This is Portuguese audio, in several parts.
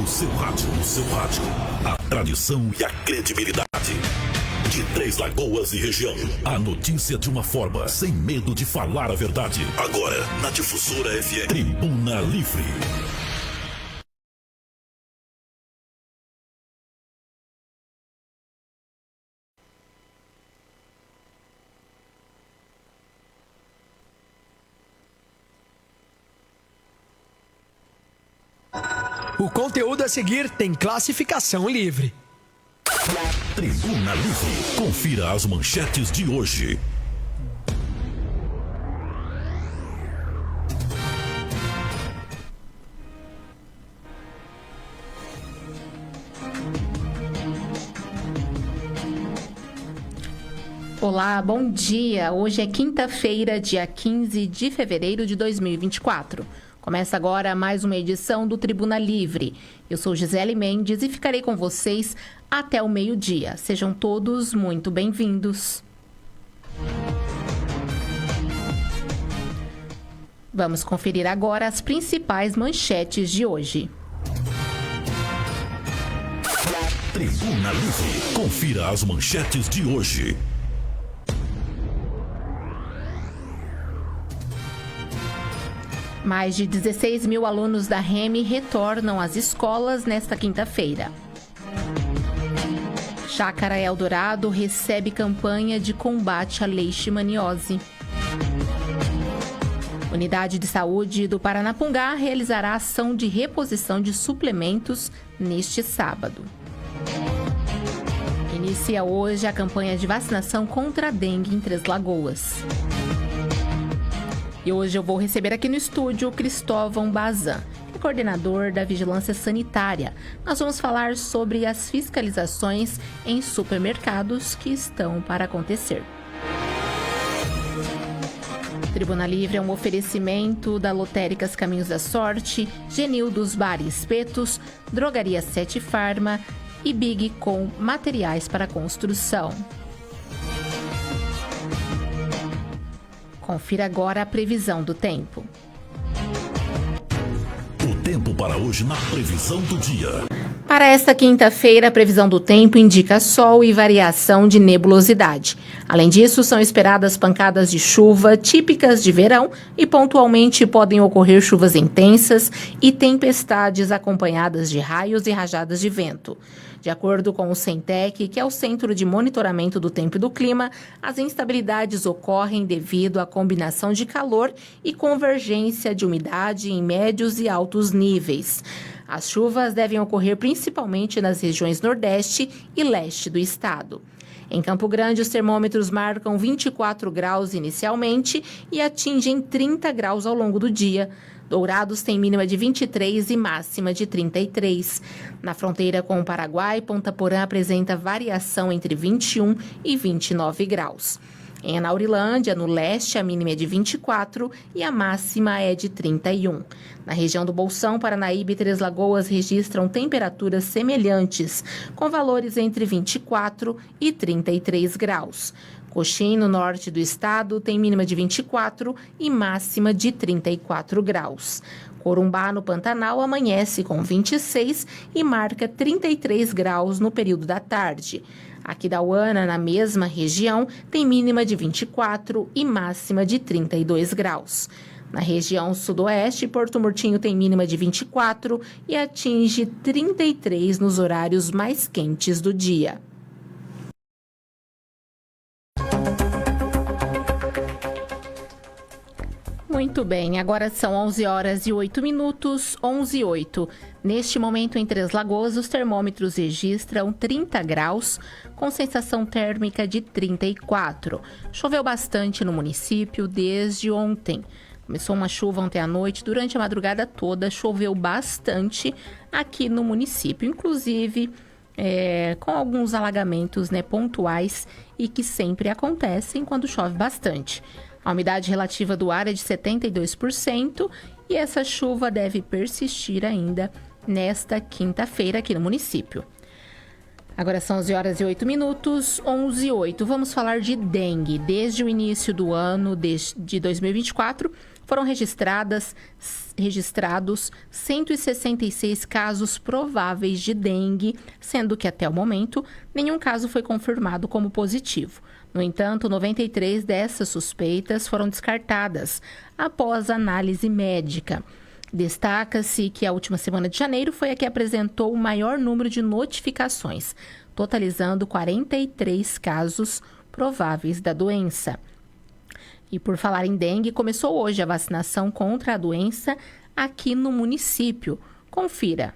no seu rádio. A tradição e a credibilidade. De Três Lagoas e região. A notícia de uma forma, sem medo de falar a verdade. Agora, na Difusora FM. Tribuna Livre. O conteúdo a seguir tem classificação livre. Tribuna Livre. Confira as manchetes de hoje. Olá, bom dia. Hoje é quinta-feira, dia 15 de fevereiro de 2024. Começa agora mais uma edição do Tribuna Livre. Eu sou Gisele Mendes e ficarei com vocês até o meio-dia. Sejam todos muito bem-vindos. Vamos conferir agora as principais manchetes de hoje. Tribuna Livre. Confira as manchetes de hoje. Mais de 16 mil alunos da REME retornam às escolas nesta quinta-feira. Chácara Eldorado recebe campanha de combate à leishmaniose. Unidade de Saúde do Paranapungá realizará ação de reposição de suplementos neste sábado. Inicia hoje a campanha de vacinação contra a dengue em Três Lagoas. E hoje eu vou receber aqui no estúdio o Cristóvão Bazan, que é coordenador da Vigilância Sanitária. Nós vamos falar sobre as fiscalizações em supermercados que estão para acontecer. Tribuna Livre é um oferecimento da Lotéricas Caminhos da Sorte, Genildos Bar e Espetos, Drogaria Sete Farma e Big com materiais para construção. Confira agora a previsão do tempo. O tempo para hoje na previsão do dia. Para esta quinta-feira, a previsão do tempo indica sol e variação de nebulosidade. Além disso, são esperadas pancadas de chuva típicas de verão e pontualmente podem ocorrer chuvas intensas e tempestades acompanhadas de raios e rajadas de vento. De acordo com o CENTEC, que é o Centro de Monitoramento do Tempo e do Clima, as instabilidades ocorrem devido à combinação de calor e convergência de umidade em médios e altos níveis. As chuvas devem ocorrer principalmente nas regiões Nordeste e Leste do estado. Em Campo Grande, os termômetros marcam 24 graus inicialmente e atingem 30 graus ao longo do dia. Dourados tem mínima de 23 e máxima de 33. Na fronteira com o Paraguai, Ponta Porã apresenta variação entre 21 e 29 graus. Em Anaurilândia, no leste, a mínima é de 24 e a máxima é de 31. Na região do Bolsão, Paranaíba e Três Lagoas registram temperaturas semelhantes, com valores entre 24 e 33 graus. Coxim, no norte do estado, tem mínima de 24 e máxima de 34 graus. Corumbá, no Pantanal, amanhece com 26 e marca 33 graus no período da tarde. Aquidauana, na mesma região, tem mínima de 24 e máxima de 32 graus. Na região sudoeste, Porto Murtinho tem mínima de 24 e atinge 33 nos horários mais quentes do dia. Muito bem, agora são 11 horas e 8 minutos, 11 e 8. Neste momento, em Três Lagoas, os termômetros registram 30 graus, com sensação térmica de 34. Choveu bastante no município desde ontem. Começou uma chuva ontem à noite, durante a madrugada toda choveu bastante aqui no município, inclusive com alguns alagamentos pontuais e que sempre acontecem quando chove bastante. A umidade relativa do ar é de 72% e essa chuva deve persistir ainda nesta quinta-feira aqui no município. Agora são 11h08, 11h08. Vamos falar de dengue. Desde o início do ano de 2024, foram registrados 166 casos prováveis de dengue, sendo que até o momento nenhum caso foi confirmado como positivo. No entanto, 93 dessas suspeitas foram descartadas após análise médica. Destaca-se que a última semana de janeiro foi a que apresentou o maior número de notificações, totalizando 43 casos prováveis da doença. E por falar em dengue, começou hoje a vacinação contra a doença aqui no município. Confira.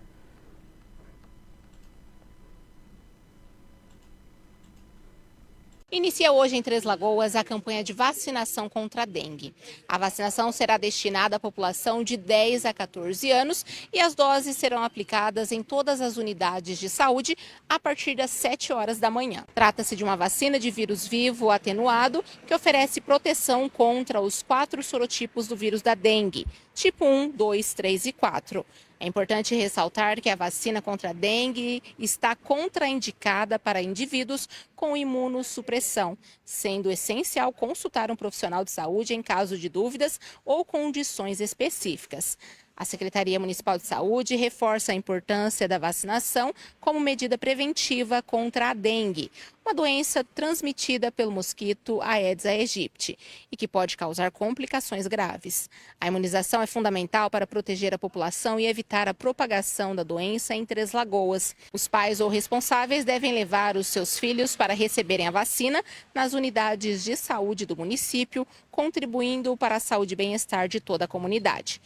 Inicia hoje em Três Lagoas a campanha de vacinação contra a dengue. A vacinação será destinada à população de 10 a 14 anos e as doses serão aplicadas em todas as unidades de saúde a partir das 7 horas da manhã. Trata-se de uma vacina de vírus vivo atenuado que oferece proteção contra os 4 sorotipos do vírus da dengue, tipo 1, 2, 3 e 4. É importante ressaltar que a vacina contra a dengue está contraindicada para indivíduos com imunossupressão, sendo essencial consultar um profissional de saúde em caso de dúvidas ou condições específicas. A Secretaria Municipal de Saúde reforça a importância da vacinação como medida preventiva contra a dengue, uma doença transmitida pelo mosquito Aedes aegypti e que pode causar complicações graves. A imunização é fundamental para proteger a população e evitar a propagação da doença em Três Lagoas. Os pais ou responsáveis devem levar os seus filhos para receberem a vacina nas unidades de saúde do município, contribuindo para a saúde e bem-estar de toda a comunidade.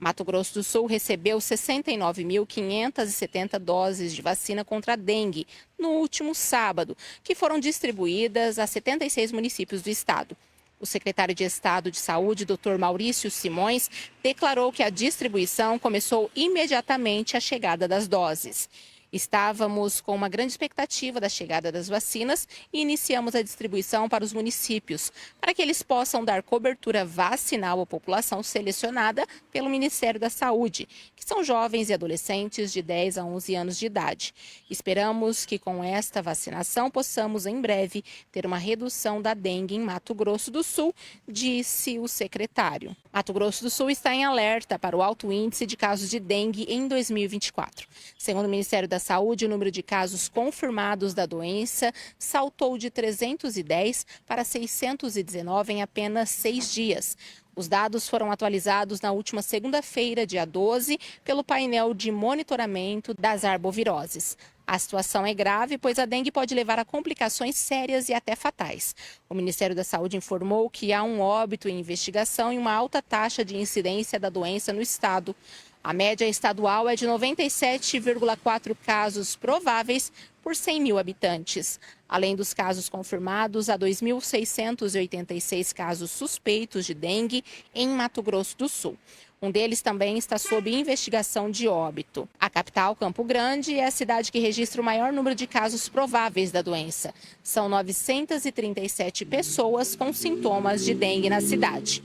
Mato Grosso do Sul recebeu 69.570 doses de vacina contra a dengue no último sábado, que foram distribuídas a 76 municípios do estado. O secretário de Estado de Saúde, Dr. Maurício Simões, declarou que a distribuição começou imediatamente à chegada das doses. Estávamos com uma grande expectativa da chegada das vacinas e iniciamos a distribuição para os municípios, para que eles possam dar cobertura vacinal à população selecionada pelo Ministério da Saúde, que são jovens e adolescentes de 10 a 11 anos de idade. Esperamos que com esta vacinação possamos em breve ter uma redução da dengue em Mato Grosso do Sul, disse o secretário. Mato Grosso do Sul está em alerta para o alto índice de casos de dengue em 2024. Segundo o Ministério da Saúde, o número de casos confirmados da doença saltou de 310 para 619 em apenas 6 dias. Os dados foram atualizados na última segunda-feira, dia 12, pelo painel de monitoramento das arboviroses. A situação é grave, pois a dengue pode levar a complicações sérias e até fatais. O Ministério da Saúde informou que há um óbito em investigação e uma alta taxa de incidência da doença no estado. A média estadual é de 97,4 casos prováveis por 100 mil habitantes. Além dos casos confirmados, há 2.686 casos suspeitos de dengue em Mato Grosso do Sul. Um deles também está sob investigação de óbito. A capital, Campo Grande, é a cidade que registra o maior número de casos prováveis da doença. São 937 pessoas com sintomas de dengue na cidade.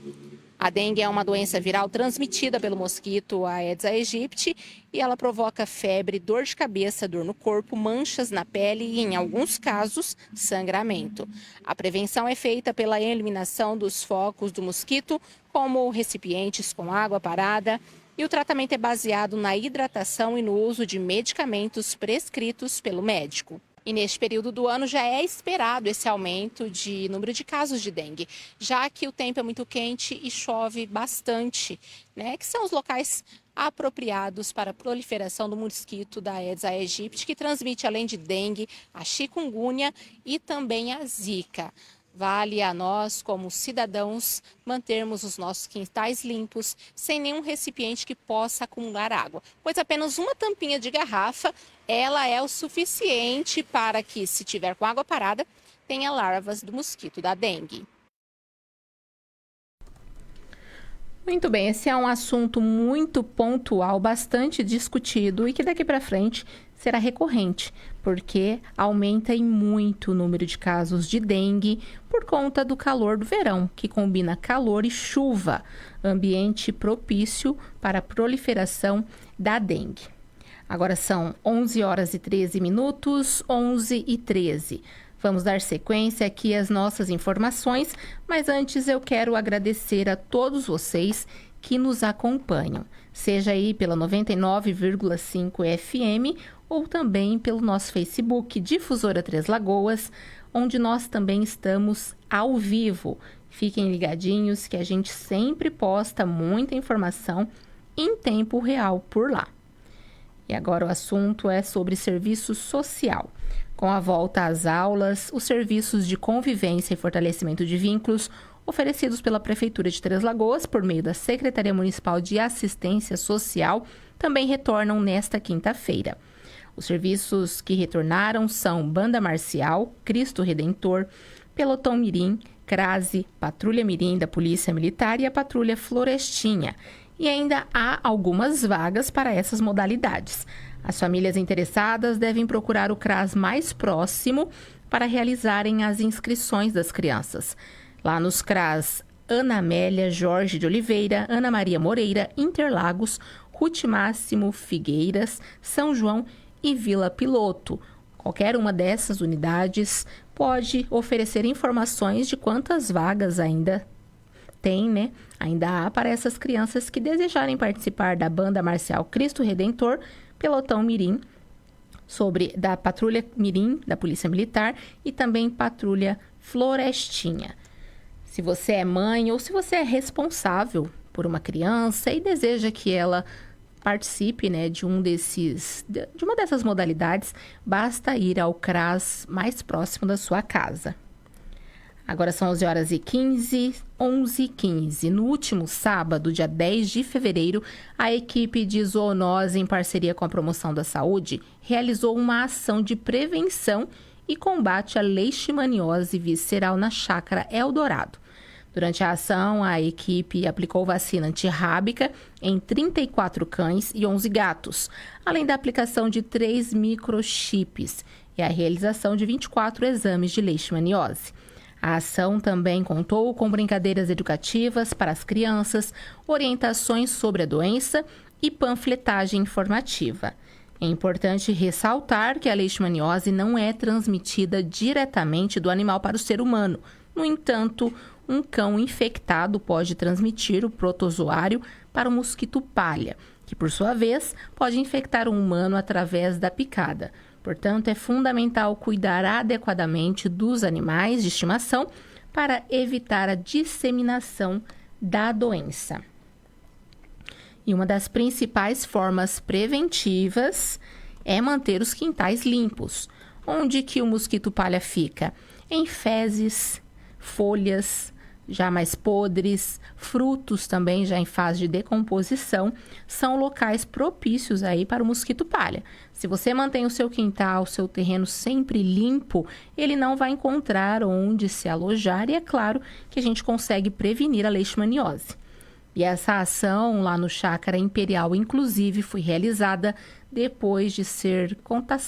A dengue é uma doença viral transmitida pelo mosquito Aedes aegypti e ela provoca febre, dor de cabeça, dor no corpo, manchas na pele e, em alguns casos, sangramento. A prevenção é feita pela eliminação dos focos do mosquito, como recipientes com água parada, e o tratamento é baseado na hidratação e no uso de medicamentos prescritos pelo médico. E neste período do ano já é esperado esse aumento de número de casos de dengue, já que o tempo é muito quente e chove bastante, né? Que são os locais apropriados para a proliferação do mosquito da Aedes aegypti, que transmite, além de dengue, a chikungunya e também a zika. Vale a nós, como cidadãos, mantermos os nossos quintais limpos, sem nenhum recipiente que possa acumular água, pois apenas uma tampinha de garrafa, ela é o suficiente para que, se tiver com água parada, tenha larvas do mosquito da dengue. Muito bem, esse é um assunto muito pontual, bastante discutido e que daqui para frente será recorrente, porque aumenta em muito o número de casos de dengue por conta do calor do verão, que combina calor e chuva, ambiente propício para a proliferação da dengue. Agora são 11 horas e 13 minutos, 11 e 13. Vamos dar sequência aqui às nossas informações, mas antes eu quero agradecer a todos vocês que nos acompanham, seja aí pela 99,5 FM ou também pelo nosso Facebook Difusora Três Lagoas, onde nós também estamos ao vivo. Fiquem ligadinhos que a gente sempre posta muita informação em tempo real por lá. E agora o assunto é sobre serviço social. Com a volta às aulas, os serviços de convivência e fortalecimento de vínculos oferecidos pela Prefeitura de Três Lagoas por meio da Secretaria Municipal de Assistência Social também retornam nesta quinta-feira. Os serviços que retornaram são Banda Marcial, Cristo Redentor, Pelotão Mirim, Crase, Patrulha Mirim da Polícia Militar e a Patrulha Florestinha. E ainda há algumas vagas para essas modalidades. As famílias interessadas devem procurar o CRAS mais próximo para realizarem as inscrições das crianças. Lá nos CRAS Ana Amélia Jorge de Oliveira, Ana Maria Moreira, Interlagos, Ruth Máximo Figueiras, São João e Vila Piloto. Qualquer uma dessas unidades pode oferecer informações de quantas vagas ainda tem, né? Ainda há para essas crianças que desejarem participar da Banda Marcial Cristo Redentor, Pelotão Mirim, da Patrulha Mirim da Polícia Militar e também Patrulha Florestinha. Se você é mãe ou se você é responsável por uma criança e deseja que ela participe, né, de uma dessas modalidades, basta ir ao CRAS mais próximo da sua casa. Agora são 11 horas e 15, 11 e 15. No último sábado, dia 10 de fevereiro, a equipe de zoonose, em parceria com a Promoção da Saúde, realizou uma ação de prevenção e combate à leishmaniose visceral na Chácara Eldorado. Durante a ação, a equipe aplicou vacina antirrábica em 34 cães e 11 gatos, além da aplicação de 3 microchips e a realização de 24 exames de leishmaniose. A ação também contou com brincadeiras educativas para as crianças, orientações sobre a doença e panfletagem informativa. É importante ressaltar que a leishmaniose não é transmitida diretamente do animal para o ser humano. No entanto, um cão infectado pode transmitir o protozoário para o mosquito palha, que por sua vez pode infectar um humano através da picada. Portanto, é fundamental cuidar adequadamente dos animais de estimação para evitar a disseminação da doença. E uma das principais formas preventivas é manter os quintais limpos. Onde que o mosquito palha fica? Em fezes, folhas já mais podres, frutos também já em fase de decomposição, são locais propícios aí para o mosquito palha. Se você mantém o seu quintal, o seu terreno sempre limpo, ele não vai encontrar onde se alojar e é claro que a gente consegue prevenir a leishmaniose. E essa ação lá no Chácara Imperial, inclusive, foi realizada depois de ser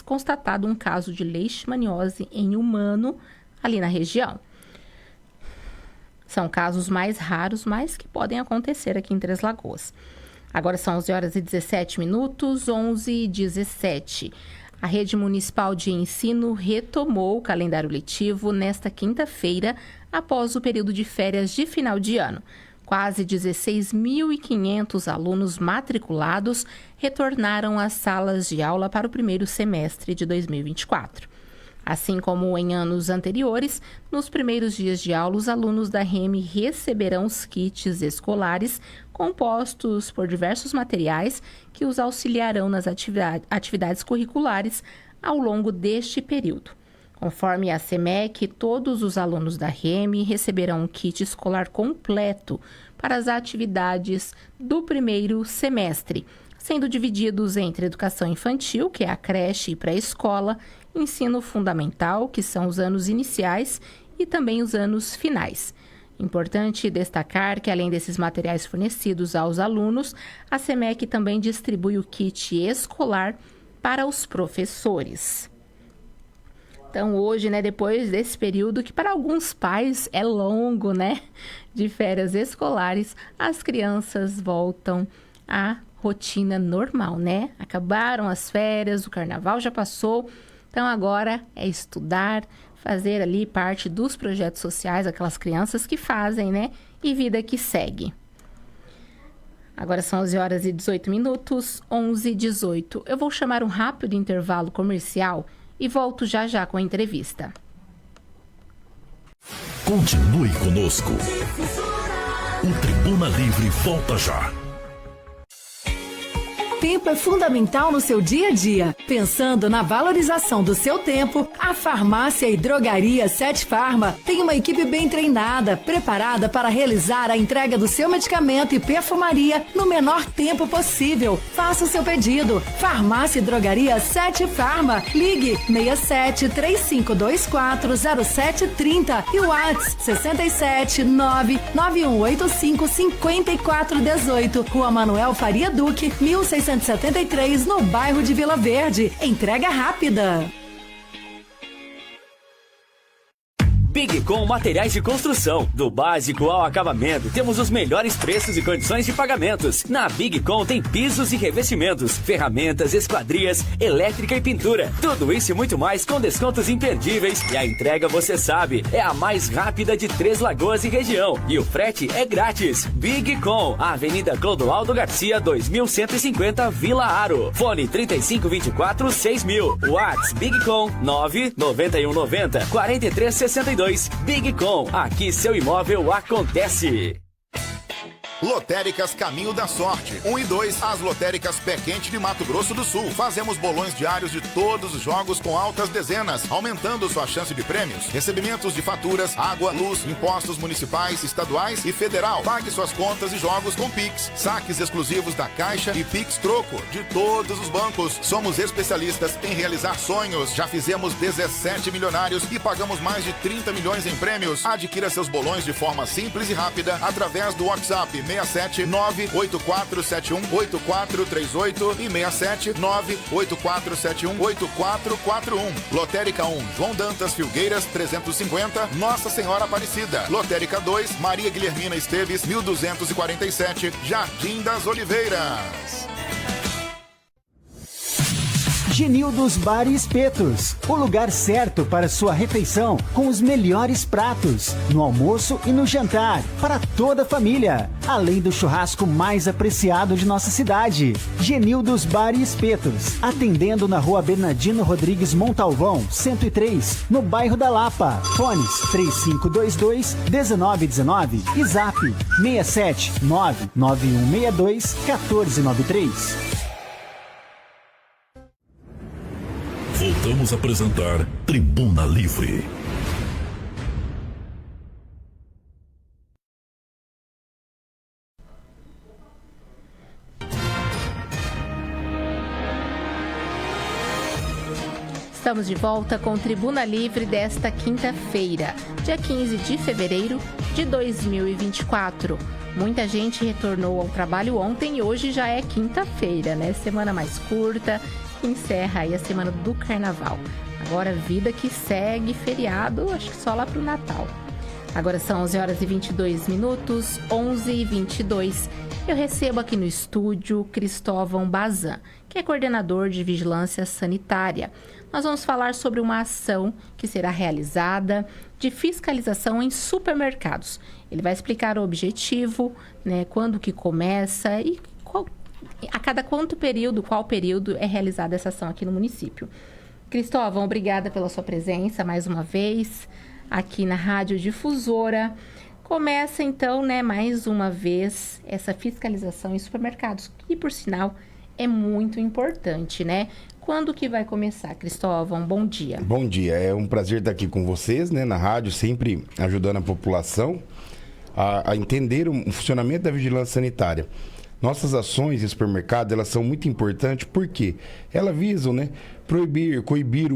constatado um caso de leishmaniose em humano ali na região. São casos mais raros, mas que podem acontecer aqui em Três Lagoas. Agora são 11 horas e 17 minutos, 11 e 17. A Rede Municipal de Ensino retomou o calendário letivo nesta quinta-feira, após o período de férias de final de ano. Quase 16.500 alunos matriculados retornaram às salas de aula para o primeiro semestre de 2024. Assim como em anos anteriores, nos primeiros dias de aula, os alunos da REME receberão os kits escolares compostos por diversos materiais que os auxiliarão nas atividades curriculares ao longo deste período. Conforme a SEMEC, todos os alunos da REME receberão um kit escolar completo para as atividades do primeiro semestre, sendo divididos entre educação infantil, que é a creche e pré-escola, ensino fundamental, que são os anos iniciais, e também os anos finais. Importante destacar que, além desses materiais fornecidos aos alunos, a SEMEC também distribui o kit escolar para os professores. Então, hoje, depois desse período, que para alguns pais é longo, de férias escolares, as crianças voltam a rotina normal, né? Acabaram as férias, o carnaval já passou, então agora é estudar, fazer ali parte dos projetos sociais, aquelas crianças que fazem, né? E vida que segue. Agora são 11 horas e 18 minutos, 11h18. Eu vou chamar um rápido intervalo comercial e volto já já com a entrevista. Continue conosco. O Tribuna Livre volta já. Tempo é fundamental no seu dia a dia. Pensando na valorização do seu tempo, a Farmácia e Drogaria Sete Farma tem uma equipe bem treinada, preparada para realizar a entrega do seu medicamento e perfumaria no menor tempo possível. Faça o seu pedido. Farmácia e Drogaria Sete Farma. Ligue 67 3524 0730 e o WhatsApp 67 99185 5418. Rua Manuel Faria Duque, 1673, no bairro de Vila Verde. Entrega rápida. Bigcom Materiais de Construção. Do básico ao acabamento, temos os melhores preços e condições de pagamentos. Na Bigcom tem pisos e revestimentos, ferramentas, esquadrias, elétrica e pintura. Tudo isso e muito mais com descontos imperdíveis. E a entrega, você sabe, é a mais rápida de Três Lagoas e região. E o frete é grátis. Bigcom, Avenida Clodoaldo Garcia, 2150, Vila Aro. Fone 3524-6000. WhatsApp Bigcom 99190-4362. Bigcom, aqui seu imóvel acontece. Lotéricas Caminho da Sorte 1 e 2, as lotéricas Pé Quente de Mato Grosso do Sul. Fazemos bolões diários de todos os jogos com altas dezenas, aumentando sua chance de prêmios. Recebimentos de faturas, água, luz, impostos municipais, estaduais e federal. Pague suas contas e jogos com Pix. Saques exclusivos da Caixa e Pix Troco de todos os bancos. Somos especialistas em realizar sonhos. Já fizemos 17 milionários e pagamos mais de 30 milhões em prêmios. Adquira seus bolões de forma simples e rápida através do WhatsApp 67 98471 8438 e 67 98471 8441. Lotérica 1, João Dantas Filgueiras 350, Nossa Senhora Aparecida. Lotérica 2, Maria Guilhermina Esteves 1247, Jardim das Oliveiras. Genildos Bar e Espetos, o lugar certo para sua refeição com os melhores pratos, no almoço e no jantar, para toda a família, além do churrasco mais apreciado de nossa cidade. Genildos Bar e Espetos, atendendo na Rua Bernardino Rodrigues Montalvão, 103, no bairro da Lapa. Fones 3522-1919 e Zap 67 99162-1493. Voltamos a apresentar Tribuna Livre. Estamos de volta com Tribuna Livre desta quinta-feira, dia 15 de fevereiro de 2024. Muita gente retornou ao trabalho ontem e hoje já é quinta-feira, né? Semana mais curta, encerra aí a semana do Carnaval. Agora vida que segue, feriado, acho que só lá pro Natal. Agora são 11 horas e 22 minutos, 11h22. Eu recebo aqui no estúdio Cristóvão Bazan, que é coordenador de Vigilância Sanitária. Nós vamos falar sobre uma ação que será realizada de fiscalização em supermercados. Ele vai explicar o objetivo, né, quando que começa e a cada qual período é realizada essa ação aqui no município. Cristóvão, obrigada pela sua presença mais uma vez aqui na Rádio Difusora. Começa então, né, mais uma vez essa fiscalização em supermercados, que por sinal é muito importante, né? Quando que vai começar, Cristóvão? Bom dia. Bom dia, é um prazer estar aqui com vocês, né, na rádio, sempre ajudando a população a entender o funcionamento da vigilância sanitária. Nossas ações em supermercado, elas são muito importantes porque elas visam, né, coibir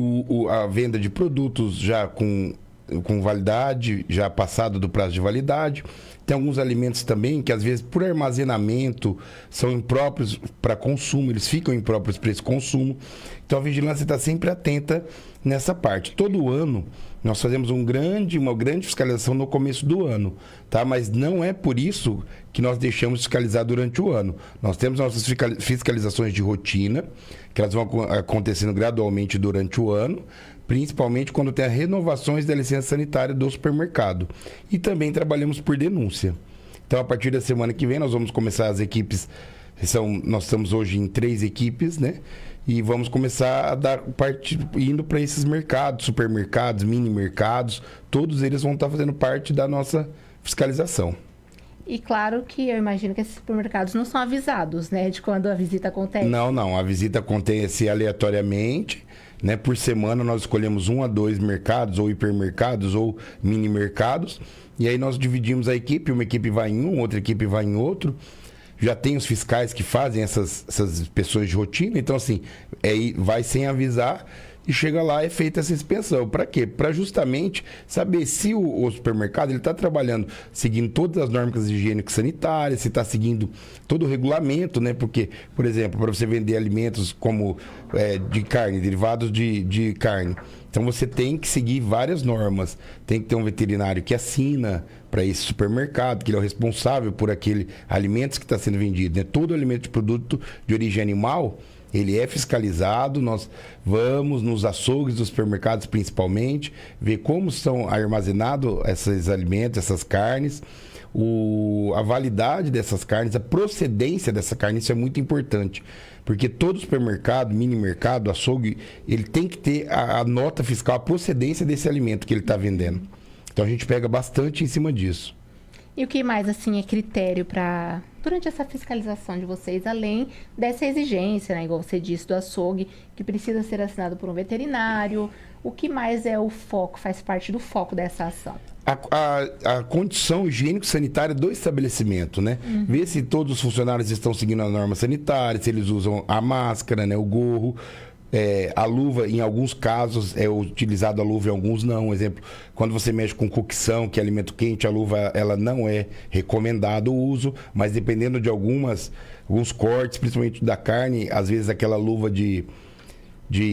a venda de produtos já com validade, já passado do prazo de validade. Tem alguns alimentos também que às vezes por armazenamento são impróprios para consumo, eles ficam impróprios para esse consumo. Então a vigilância está sempre atenta nessa parte. Todo ano nós fazemos uma grande fiscalização no começo do ano, tá? Mas não é por isso que nós deixamos de fiscalizar durante o ano. Nós temos nossas fiscalizações de rotina, que elas vão acontecendo gradualmente durante o ano, principalmente quando tem as renovações da licença sanitária do supermercado. E também trabalhamos por denúncia. Então, a partir da semana que vem, nós vamos começar as equipes. Nós estamos hoje em 3 equipes, né? E vamos começar a dar parte, indo para esses mercados, supermercados, mini mercados. Todos eles vão estar fazendo parte da nossa fiscalização. E claro que eu imagino que esses supermercados não são avisados, né? De quando a visita acontece. Não. A visita acontece aleatoriamente. Né? Por semana nós escolhemos 1 a 2 mercados, ou hipermercados, ou mini mercados. E aí nós dividimos a equipe. Uma equipe vai em um, outra equipe vai em outro. Já tem os fiscais que fazem essas inspeções de rotina. Então, assim, vai sem avisar e chega lá e é feita essa inspeção. Para quê? Para justamente saber se o supermercado está trabalhando seguindo todas as normas higiênico-sanitárias, se está seguindo todo o regulamento, né? Porque, por exemplo, para você vender alimentos como de carne, derivados de carne, então você tem que seguir várias normas. Tem que ter um veterinário que assina para esse supermercado, que ele é o responsável por aquele alimento que está sendo vendido. Né? Todo alimento de produto de origem animal, ele é fiscalizado. Nós vamos nos açougues dos supermercados, principalmente, ver como são armazenados esses alimentos, essas carnes, a validade dessas carnes, a procedência dessa carne. Isso é muito importante. Porque todo supermercado, mini mercado, açougue, ele tem que ter a nota fiscal, a procedência desse alimento que ele está vendendo. Então a gente pega bastante em cima disso. E o que mais, assim, é critério para durante essa fiscalização de vocês, além dessa exigência, né, igual você disse, do açougue, que precisa ser assinado por um veterinário? O que mais é o foco, faz parte do foco dessa ação? A condição higiênico-sanitária do estabelecimento, né? Ver se todos os funcionários estão seguindo a norma sanitária, se eles usam a máscara, né, o gorro. A luva, em alguns casos, é utilizada a luva, em alguns não. Um exemplo, quando você mexe com cocção, que é alimento quente, a luva ela não é recomendado o uso, mas dependendo de alguns cortes, principalmente da carne, às vezes aquela luva de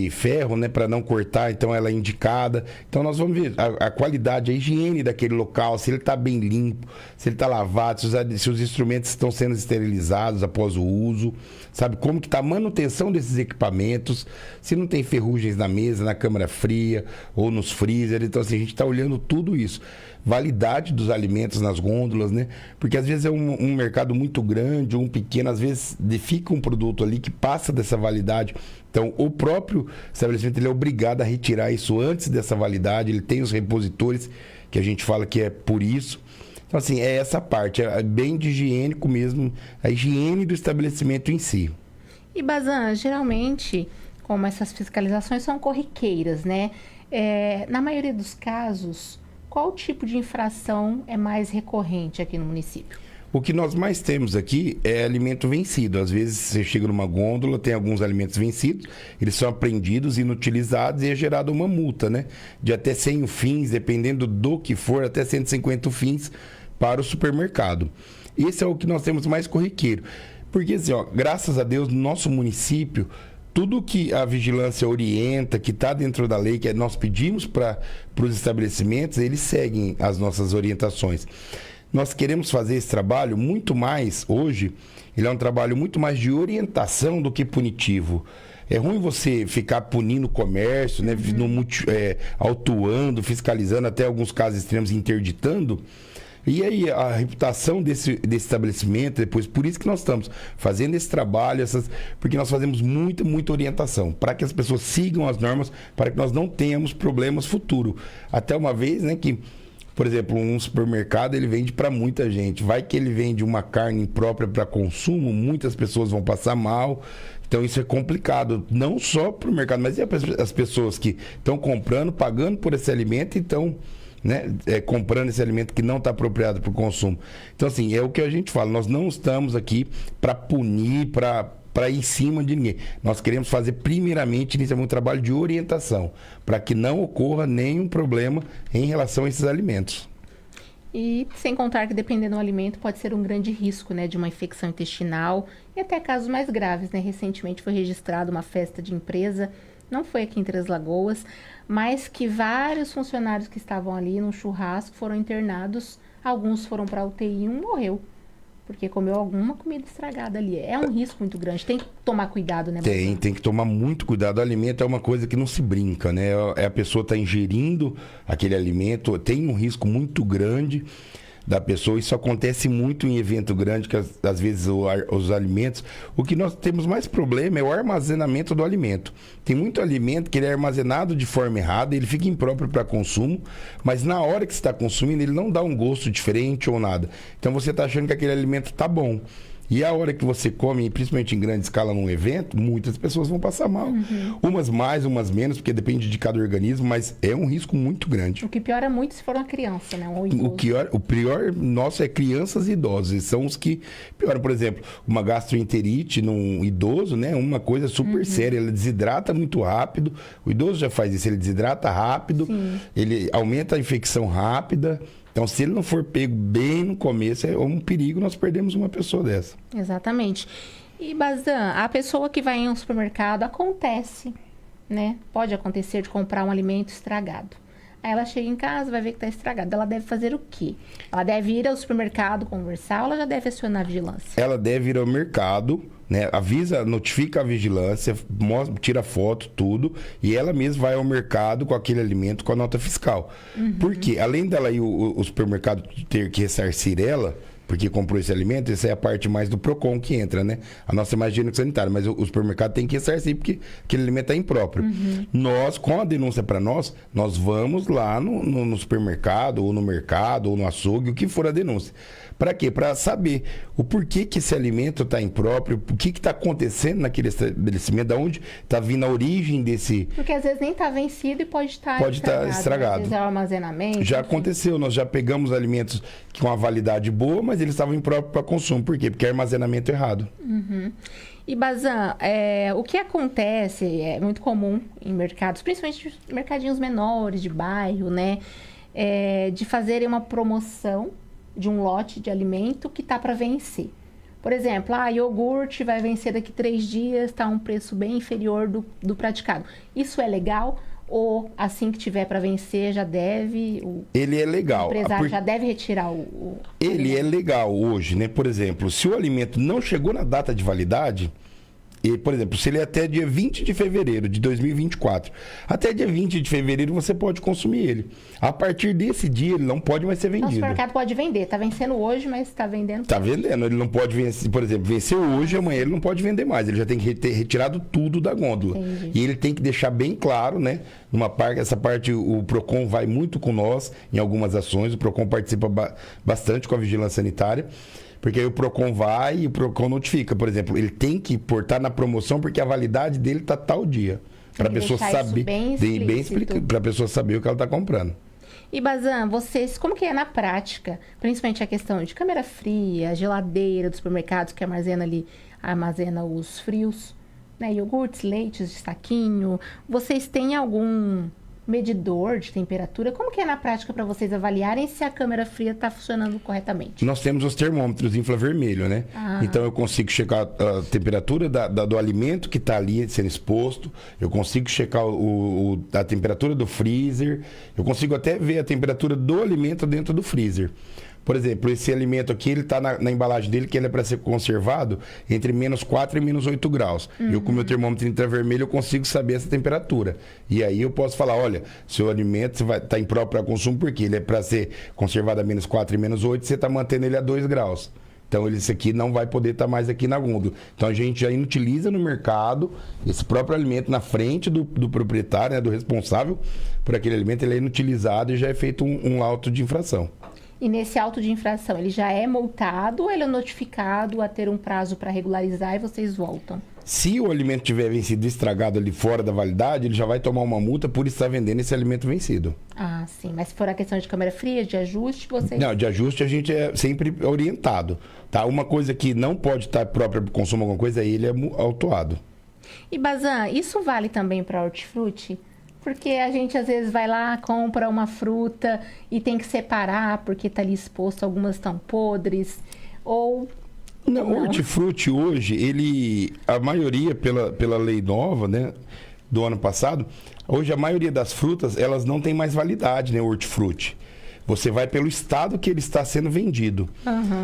ferro, né, para não cortar, então ela é indicada. Então nós vamos ver a qualidade, a higiene daquele local, se ele está bem limpo, se ele está lavado, se os instrumentos estão sendo esterilizados após o uso, sabe, como que está a manutenção desses equipamentos, se não tem ferrugens na mesa, na câmara fria ou nos freezers. Então assim, a gente está olhando tudo isso. Validade dos alimentos nas gôndolas, né? Porque às vezes é um mercado muito grande, um pequeno, às vezes fica um produto ali que passa dessa validade. Então, o próprio estabelecimento ele é obrigado a retirar isso antes dessa validade. Ele tem os repositores, que a gente fala que é por isso. Então, assim, é essa parte, é bem de higiênico mesmo, a higiene do estabelecimento em si. E, Bazan, geralmente, como essas fiscalizações são corriqueiras, né? Na maioria dos casos, qual tipo de infração é mais recorrente aqui no município? O que nós mais temos aqui é alimento vencido. Às vezes você chega numa gôndola, tem alguns alimentos vencidos, eles são apreendidos, inutilizados e é gerada uma multa, né? De até 100 fins, dependendo do que for, até 150 fins para o supermercado. Esse é o que nós temos mais corriqueiro. Porque, assim, graças a Deus, no nosso município, tudo que a vigilância orienta, que está dentro da lei, que nós pedimos para os estabelecimentos, eles seguem as nossas orientações. Nós queremos fazer esse trabalho muito mais, hoje, ele é um trabalho muito mais de orientação do que punitivo. É ruim você ficar punindo o comércio, né, autuando, fiscalizando, até alguns casos extremos, interditando. E aí a reputação desse estabelecimento, depois, por isso que nós estamos fazendo esse trabalho, porque nós fazemos muita orientação, para que as pessoas sigam as normas, para que nós não tenhamos problemas futuros. Até uma vez, né, que, por exemplo, um supermercado, ele vende para muita gente. Vai que ele vende uma carne imprópria para consumo, muitas pessoas vão passar mal. Então isso é complicado, não só para o mercado, mas e as pessoas que estão comprando, pagando por esse alimento e estão, né, comprando esse alimento que não está apropriado para o consumo. Então, assim, é o que a gente fala, nós não estamos aqui para punir, para ir em cima de ninguém. Nós queremos fazer, primeiramente, inicialmente, um trabalho de orientação, para que não ocorra nenhum problema em relação a esses alimentos. E sem contar que, dependendo do alimento, pode ser um grande risco, né, de uma infecção intestinal e até casos mais graves, né? Recentemente foi registrada uma festa de empresa não foi aqui em Três Lagoas, mas que vários funcionários que estavam ali no churrasco foram internados, alguns foram para UTI e um morreu, porque comeu alguma comida estragada ali. É um risco muito grande, tem que tomar cuidado, né? Tem que tomar muito cuidado. O alimento é uma coisa que não se brinca, né? A pessoa está ingerindo aquele alimento, tem um risco muito grande da pessoa. Isso acontece muito em evento grande, que às vezes os alimentos... O que nós temos mais problema é o armazenamento do alimento. Tem muito alimento que ele é armazenado de forma errada, ele fica impróprio para consumo, mas na hora que você está consumindo, ele não dá um gosto diferente ou nada. Então você está achando que aquele alimento está bom. E a hora que você come, principalmente em grande escala num evento, muitas pessoas vão passar mal. Umas mais, umas menos, porque depende de cada organismo, mas é um risco muito grande. O que piora muito se for uma criança, né? O pior nosso é crianças e idosos. Eles são os que pioram. Por exemplo, uma gastroenterite num idoso, né? Uma coisa super séria. Ele desidrata muito rápido. O idoso já faz isso. Ele desidrata rápido. Sim. Ele aumenta a infecção rápida. Então, se ele não for pego bem no começo, é um perigo, nós perdemos uma pessoa dessa. Exatamente. E, Bazan, a pessoa que vai em um supermercado, acontece, né? Pode acontecer de comprar um alimento estragado. Aí ela chega em casa, vai ver que está estragado. Ela deve fazer o quê? Ela deve ir ao supermercado conversar ou ela já deve acionar a vigilância? Ela deve ir ao mercado, né? Notifica a vigilância, tira foto, tudo, e ela mesma vai ao mercado com aquele alimento com a nota fiscal. Porque, além dela ir o supermercado ter que ressarcir ela, porque comprou esse alimento, essa é a parte mais do PROCON que entra, né? A nossa é mais higiênico-sanitária, mas o supermercado tem que ressarcir porque aquele alimento é impróprio. Nós, com a denúncia para nós vamos lá no supermercado, ou no mercado, ou no açougue, o que for a denúncia. Para quê? Para saber o porquê que esse alimento está impróprio, o que está acontecendo naquele estabelecimento, de onde está vindo a origem desse... Porque às vezes nem está vencido e pode estar estragado. Às vezes é o armazenamento. Já aconteceu, nós já pegamos alimentos com uma validade boa, mas eles estavam impróprios para consumo. Por quê? Porque é armazenamento errado. E, Bazan, o que acontece, é muito comum em mercados, principalmente mercadinhos menores de bairro, né? De fazerem uma promoção de um lote de alimento que está para vencer. Por exemplo, iogurte vai vencer daqui 3 dias, está a um preço bem inferior do praticado. Isso é legal? Ou assim que tiver para vencer, já deve... Ele é legal. O empresário já deve retirar Ele é legal hoje, né? Por exemplo, se o alimento não chegou na data de validade... por exemplo, se ele é até dia 20 de fevereiro de 2024, até dia 20 de fevereiro você pode consumir ele. A partir desse dia, ele não pode mais ser vendido. Nosso mercado pode vender. Está vencendo hoje, mas está vendendo... Está vendendo. Ele não pode vencer, por exemplo, vencer hoje, amanhã ele não pode vender mais. Ele já tem que ter retirado tudo da gôndola. Entendi. E ele tem que deixar bem claro, né? Essa parte, o PROCON vai muito com nós em algumas ações. O PROCON participa bastante com a vigilância sanitária. Porque aí o PROCON vai e o PROCON notifica. Por exemplo, ele tem que portar na promoção porque a validade dele está tal dia. Para a pessoa saber. Para a pessoa saber o que ela está comprando. E, Bazan, vocês, como que é na prática? Principalmente a questão de câmera fria, geladeira dos supermercados que armazena os frios, né? Iogurtes, leites de saquinho. Vocês têm algum medidor de temperatura? Como que é na prática para vocês avaliarem se a câmera fria está funcionando corretamente? Nós temos os termômetros infravermelho, né? Então eu consigo checar a temperatura do alimento que está ali sendo exposto, eu consigo checar a temperatura do freezer, eu consigo até ver a temperatura do alimento dentro do freezer. Por exemplo, esse alimento aqui, ele está na embalagem dele, que ele é para ser conservado entre -4 e -8 graus. Eu, com o meu termômetro infravermelho, eu consigo saber essa temperatura. E aí eu posso falar, olha, seu alimento está impróprio para consumo, porque ele é para ser conservado a -4 e -8, você está mantendo ele a 2 graus. Então, esse aqui não vai poder estar mais aqui na gôndola. Então, a gente já inutiliza no mercado esse próprio alimento na frente do proprietário, né, do responsável por aquele alimento, ele é inutilizado e já é feito um auto de infração. E nesse auto de infração, ele já é multado ou ele é notificado a ter um prazo para regularizar e vocês voltam? Se o alimento tiver vencido e estragado ali fora da validade, ele já vai tomar uma multa por estar vendendo esse alimento vencido. Ah, sim. Mas se for a questão de câmera fria, de ajuste, vocês... Não, de ajuste a gente é sempre orientado. Tá? Uma coisa que não pode estar própria para consumo alguma coisa, ele é autuado. E, Bazan, isso vale também para hortifruti? Porque a gente às vezes vai lá, compra uma fruta e tem que separar porque está ali exposto, algumas estão podres, ou... Não, o hortifruti hoje, a maioria pela lei nova, né? do ano passado, hoje a maioria das frutas, elas não tem mais validade, né, o hortifruti. Você vai pelo estado que ele está sendo vendido.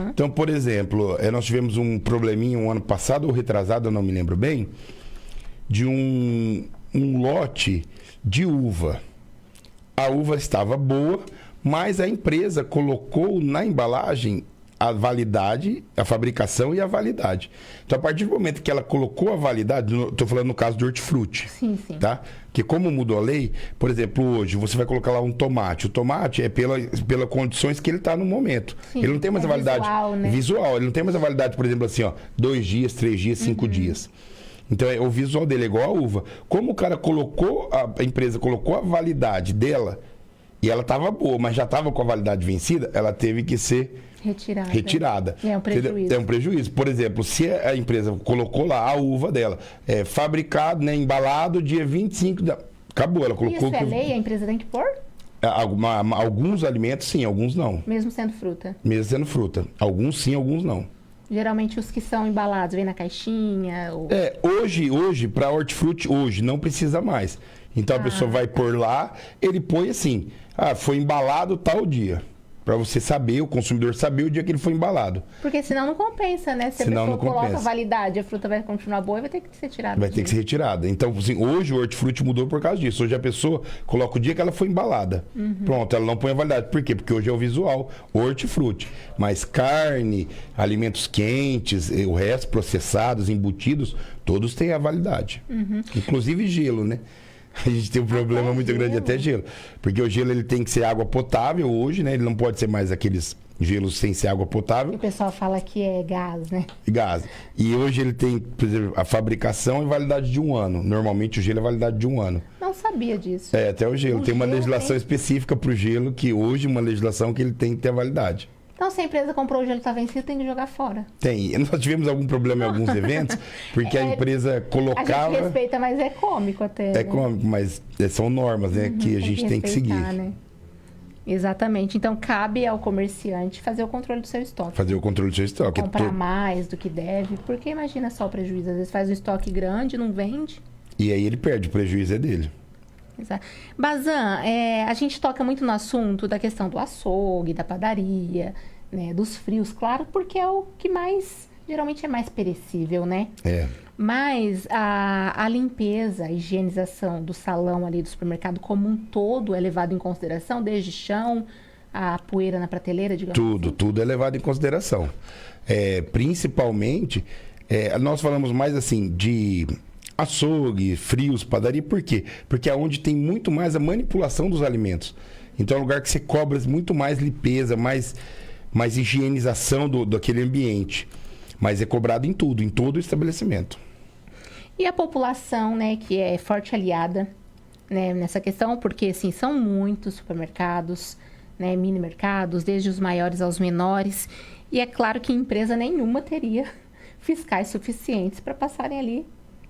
Então, por exemplo, nós tivemos um probleminha um ano passado ou retrasado, eu não me lembro bem, de um lote de uva. A uva estava boa, mas a empresa colocou na embalagem a validade, a fabricação e a validade. Então, a partir do momento que ela colocou a validade, estou falando no caso do hortifruti, sim. Tá? Que como mudou a lei, por exemplo, hoje você vai colocar lá um tomate. O tomate é pelas condições que ele está no momento. Sim, ele não tem mais a validade visual, né? visual, ele não tem mais a validade, por exemplo, assim, ó, 2 dias, 3 dias, 5 dias. Então, o visual dele é igual a uva. Como o cara colocou, a empresa colocou a validade dela, e ela estava boa, mas já estava com a validade vencida, ela teve que ser retirada. É um prejuízo. É um prejuízo. Por exemplo, se a empresa colocou lá a uva dela, fabricado, né, embalado dia 25, acabou, ela colocou... Isso é lei? A empresa tem que pôr? Alguns alimentos sim, alguns não. Mesmo sendo fruta? Mesmo sendo fruta. Alguns sim, alguns não. Geralmente os que são embalados vêm na caixinha? Ou... Hoje, para hortifruti, hoje, não precisa mais. Então a pessoa vai pôr lá, ele põe assim, foi embalado tal dia. Para você saber, o consumidor saber o dia que ele foi embalado. Porque senão não compensa, né? Se a pessoa coloca a validade, a fruta vai continuar boa e vai ter que ser tirada. Vai ter que ser retirada. Então, assim, hoje o hortifruti mudou por causa disso. Hoje a pessoa coloca o dia que ela foi embalada. Pronto, ela não põe a validade. Por quê? Porque hoje é o visual, o hortifruti. Mas carne, alimentos quentes, o resto, processados, embutidos, todos têm a validade. Inclusive gelo, né? A gente tem um problema muito grande, até gelo. Porque o gelo ele tem que ser água potável hoje, né? Ele não pode ser mais aqueles gelos sem ser água potável. O pessoal fala que é gás, né? Gás. E hoje ele tem, por exemplo, a fabricação é validade de 1 ano. Normalmente o gelo é validade de 1 ano. Não sabia disso. Até o gelo. Tem uma legislação específica para o gelo, que hoje uma legislação que ele tem que ter a validade. Então, se a empresa comprou o gelo e está vencido, tem que jogar fora. Tem. Nós tivemos algum problema em alguns eventos, porque a empresa colocava... A gente respeita, mas é cômico até. É cômico, mas são normas, né, que a gente tem que seguir. Né? Exatamente. Então, cabe ao comerciante fazer o controle do seu estoque. Fazer o controle do seu estoque. Comprar mais do que deve, porque imagina só o prejuízo. Às vezes faz um estoque grande, não vende. E aí ele perde, o prejuízo é dele. Exato. Bazan, a gente toca muito no assunto da questão do açougue, da padaria, né, dos frios, claro, porque é o que mais, geralmente é mais perecível, né? Mas a limpeza, a higienização do salão ali do supermercado como um todo é levado em consideração, desde chão, a poeira na prateleira, digamos assim? Tudo é levado em consideração. Principalmente, nós falamos mais assim de... açougue, frios, padaria, por quê? Porque é onde tem muito mais a manipulação dos alimentos. Então é um lugar que você cobra muito mais limpeza, mais higienização daquele ambiente. Mas é cobrado em tudo, em todo o estabelecimento. E a população, né, que é forte aliada, né, nessa questão, porque assim, são muitos supermercados, né, mini mercados, desde os maiores aos menores. E é claro que empresa nenhuma teria fiscais suficientes para passarem ali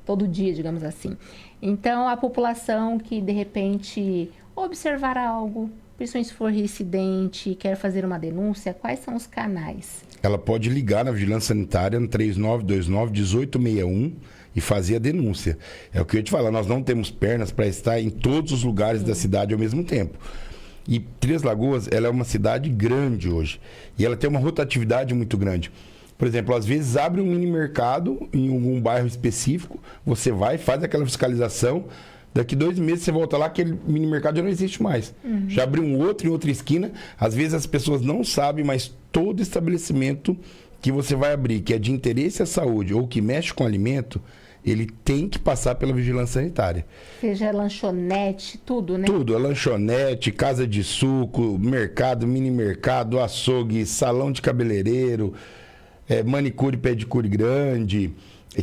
todo dia, digamos assim. Então, a população que, de repente, observar algo, principalmente se for reincidente, quer fazer uma denúncia, quais são os canais? Ela pode ligar na Vigilância Sanitária no 3929-1861 e fazer a denúncia. É o que eu ia te falar, nós não temos pernas para estar em todos os lugares da cidade ao mesmo tempo. E Três Lagoas, ela é uma cidade grande hoje. E ela tem uma rotatividade muito grande. Por exemplo, às vezes abre um mini mercado em algum bairro específico, você vai, faz aquela fiscalização, daqui 2 meses você volta lá, aquele mini mercado já não existe mais. Já abriu um outro em outra esquina, às vezes as pessoas não sabem, mas todo estabelecimento que você vai abrir, que é de interesse à saúde ou que mexe com alimento, ele tem que passar pela vigilância sanitária. Seja lanchonete, tudo, né? Tudo, lanchonete, casa de suco, mercado, mini mercado, açougue, salão de cabeleireiro, manicure, pedicure grande,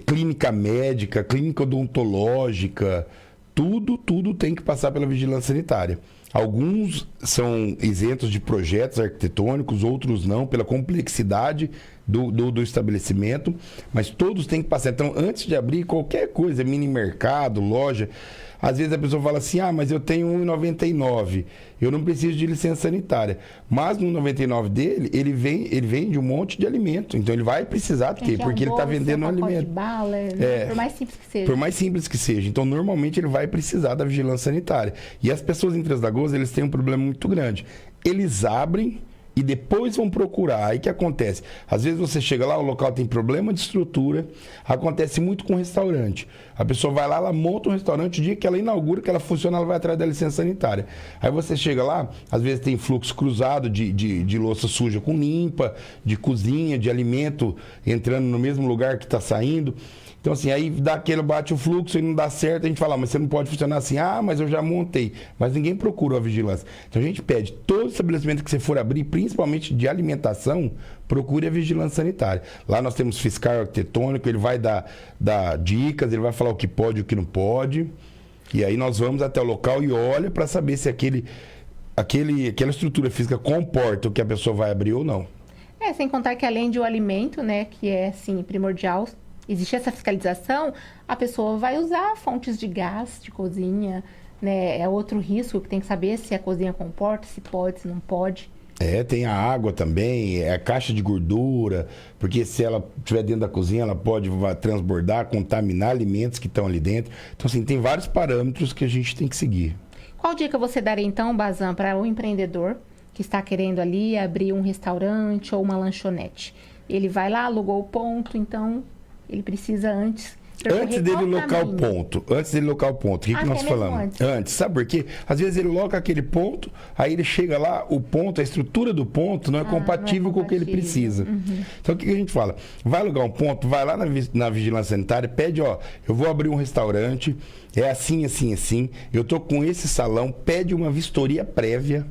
clínica médica, clínica odontológica, tudo tem que passar pela vigilância sanitária. Alguns são isentos de projetos arquitetônicos, outros não, pela complexidade do estabelecimento, mas todos têm que passar. Então, antes de abrir qualquer coisa, mini mercado, loja, às vezes a pessoa fala assim, mas eu tenho 1,99, eu não preciso de licença sanitária. Mas no 99 dele, ele vende um monte de alimento, então ele vai precisar ter, porque ele está vendendo um alimento. De bala, por mais simples que seja. Por mais simples que seja. Então, normalmente, ele vai precisar da vigilância sanitária. E as pessoas em Três Lagoas, eles têm um problema muito grande. Eles abrem e depois vão procurar. Aí o que acontece? Às vezes você chega lá, o local tem problema de estrutura. Acontece muito com restaurante. A pessoa vai lá, ela monta um restaurante, o dia que ela inaugura, que ela funciona, ela vai atrás da licença sanitária. Aí você chega lá, às vezes tem fluxo cruzado de louça suja com limpa, de cozinha, de alimento entrando no mesmo lugar que está saindo. Então, assim, aí dá aquele, bate o fluxo e não dá certo, a gente fala, mas você não pode funcionar assim, mas eu já montei. Mas ninguém procura a vigilância. Então, a gente pede, todo estabelecimento que você for abrir, principalmente de alimentação, procure a vigilância sanitária. Lá nós temos fiscal arquitetônico, ele vai dar dicas, ele vai falar o que pode e o que não pode. E aí nós vamos até o local e olha para saber se aquela estrutura física comporta o que a pessoa vai abrir ou não. Sem contar que além de o alimento, né, que é, assim, primordial, existe essa fiscalização, a pessoa vai usar fontes de gás de cozinha, né? É outro risco que tem que saber se a cozinha comporta, se pode, se não pode. Tem a água também, a caixa de gordura, porque se ela estiver dentro da cozinha, ela pode transbordar, contaminar alimentos que estão ali dentro. Então, assim, tem vários parâmetros que a gente tem que seguir. Qual dica você daria, então, Bazan, para o empreendedor que está querendo ali abrir um restaurante ou uma lanchonete? Ele vai lá, alugou o ponto, então ele precisa antes dele locar o ponto. O que nós falamos? Antes. Sabe por quê? Às vezes ele loca aquele ponto, aí ele chega lá, o ponto, a estrutura do ponto não é compatível com o que ele precisa. Então o que a gente fala? Vai alugar um ponto, vai lá na vigilância sanitária, pede, eu vou abrir um restaurante, é assim, assim, assim, eu tô com esse salão, pede uma vistoria prévia.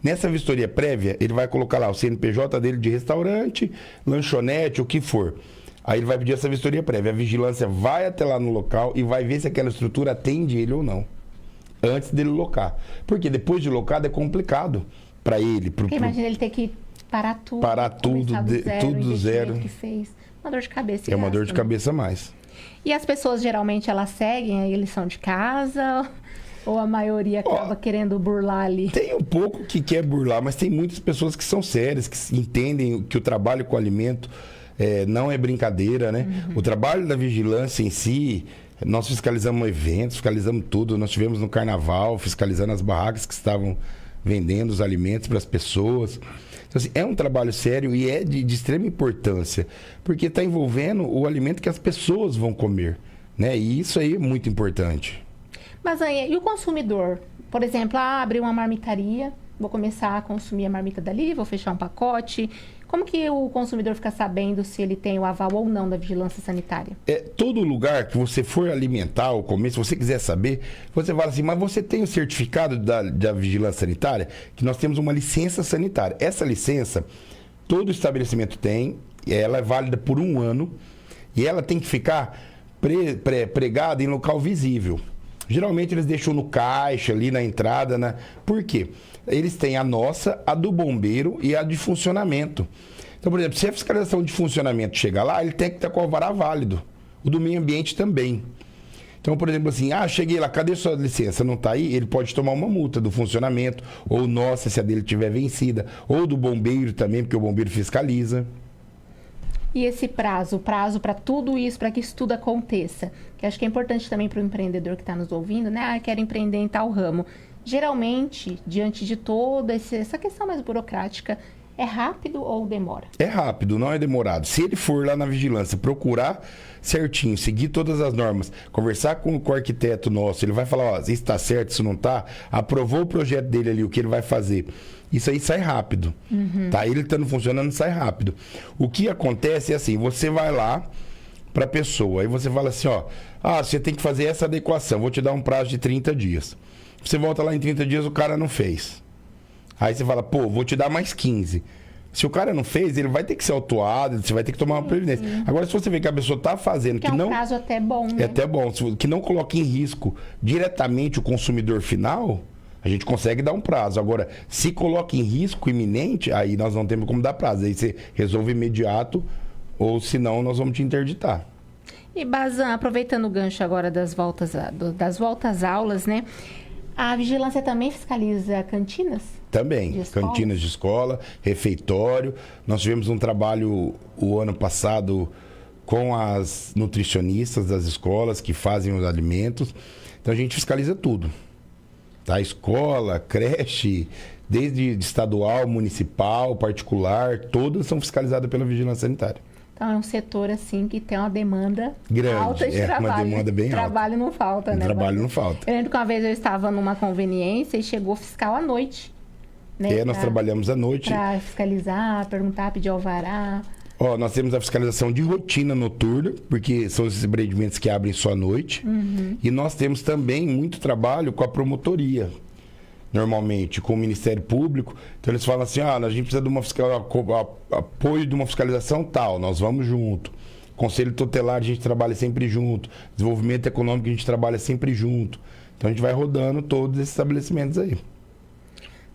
Nessa vistoria prévia, ele vai colocar lá o CNPJ dele de restaurante, lanchonete, o que for. Aí ele vai pedir essa vistoria prévia. A vigilância vai até lá no local e vai ver se aquela estrutura atende ele ou não. Antes dele locar. Porque depois de locado é complicado para ele. Imagina ele ter que parar tudo. Tudo do zero. Que fez. Uma dor de cabeça. É uma dor de cabeça a mais. E as pessoas geralmente elas seguem a lição de casa? Ou a maioria acaba querendo burlar ali? Tem um pouco que quer burlar, mas tem muitas pessoas que são sérias, que entendem que o trabalho com alimento não é brincadeira, né? O trabalho da vigilância em si, nós fiscalizamos eventos, fiscalizamos tudo. Nós estivemos no carnaval, fiscalizando as barracas que estavam vendendo os alimentos para as pessoas. Então, assim, é um trabalho sério e é de extrema importância, porque está envolvendo o alimento que as pessoas vão comer, né? E isso aí é muito importante. Mas aí, e o consumidor? Por exemplo, abriu uma marmitaria, vou começar a consumir a marmita dali, vou fechar um pacote. Como que o consumidor fica sabendo se ele tem o aval ou não da vigilância sanitária? Todo lugar que você for alimentar ou comer, se você quiser saber, você fala assim, mas você tem o certificado da vigilância sanitária? Que nós temos uma licença sanitária. Essa licença, todo estabelecimento tem, ela é válida por 1 ano e ela tem que ficar pregada em local visível. Geralmente eles deixam no caixa, ali na entrada, né? Por quê? Eles têm a nossa, a do bombeiro e a de funcionamento. Então, por exemplo, se a fiscalização de funcionamento chegar lá, ele tem que estar com o alvará válido. O do meio ambiente também. Então, por exemplo, assim, cheguei lá, cadê sua licença? Não está aí? Ele pode tomar uma multa do funcionamento, ou nossa, se a dele tiver vencida, ou do bombeiro também, porque o bombeiro fiscaliza. E esse prazo para tudo isso, para que isso tudo aconteça, que acho que é importante também para o empreendedor que está nos ouvindo, né? Quero empreender em tal ramo. Geralmente, diante de toda essa questão mais burocrática, é rápido ou demora? É rápido, não é demorado. Se ele for lá na vigilância, procurar certinho, seguir todas as normas, conversar com o arquiteto nosso, ele vai falar, isso está certo, isso não está, aprovou o projeto dele ali, o que ele vai fazer. Isso aí sai rápido. Tá? Ele estando funcionando, sai rápido. O que acontece é assim, você vai lá para a pessoa, aí você fala assim, você tem que fazer essa adequação, vou te dar um prazo de 30 dias. Você volta lá em 30 dias, o cara não fez. Aí você fala, vou te dar mais 15. Se o cara não fez, ele vai ter que ser autuado, você vai ter que tomar uma previdência. Agora, se você vê que a pessoa está fazendo... Que é um prazo até bom, né? É até bom. Que não coloque em risco diretamente o consumidor final, a gente consegue dar um prazo. Agora, se coloca em risco iminente, aí nós não temos como dar prazo. Aí você resolve imediato, ou senão nós vamos te interditar. E Bazan, aproveitando o gancho agora das voltas às aulas, né? A vigilância também fiscaliza cantinas? Também, cantinas de escola, refeitório. Nós tivemos um trabalho o ano passado com as nutricionistas das escolas que fazem os alimentos. Então a gente fiscaliza tudo. Tá? Escola, creche, desde estadual, municipal, particular, todas são fiscalizadas pela vigilância sanitária. Então é um setor assim que tem uma demanda grande, alta de trabalho. Uma demanda bem alta. Trabalho não falta, né? Trabalho não falta. Eu lembro que uma vez eu estava numa conveniência e chegou fiscal à noite. Né? Nós trabalhamos à noite. Para fiscalizar, perguntar, pedir alvará. Nós temos a fiscalização de rotina noturna, porque são esses empreendimentos que abrem só à noite. E nós temos também muito trabalho com a promotoria, normalmente, com o Ministério Público. Então eles falam assim, a gente precisa de apoio de uma fiscalização tal, nós vamos junto. Conselho Tutelar a gente trabalha sempre junto. Desenvolvimento Econômico a gente trabalha sempre junto. Então a gente vai rodando todos esses estabelecimentos aí.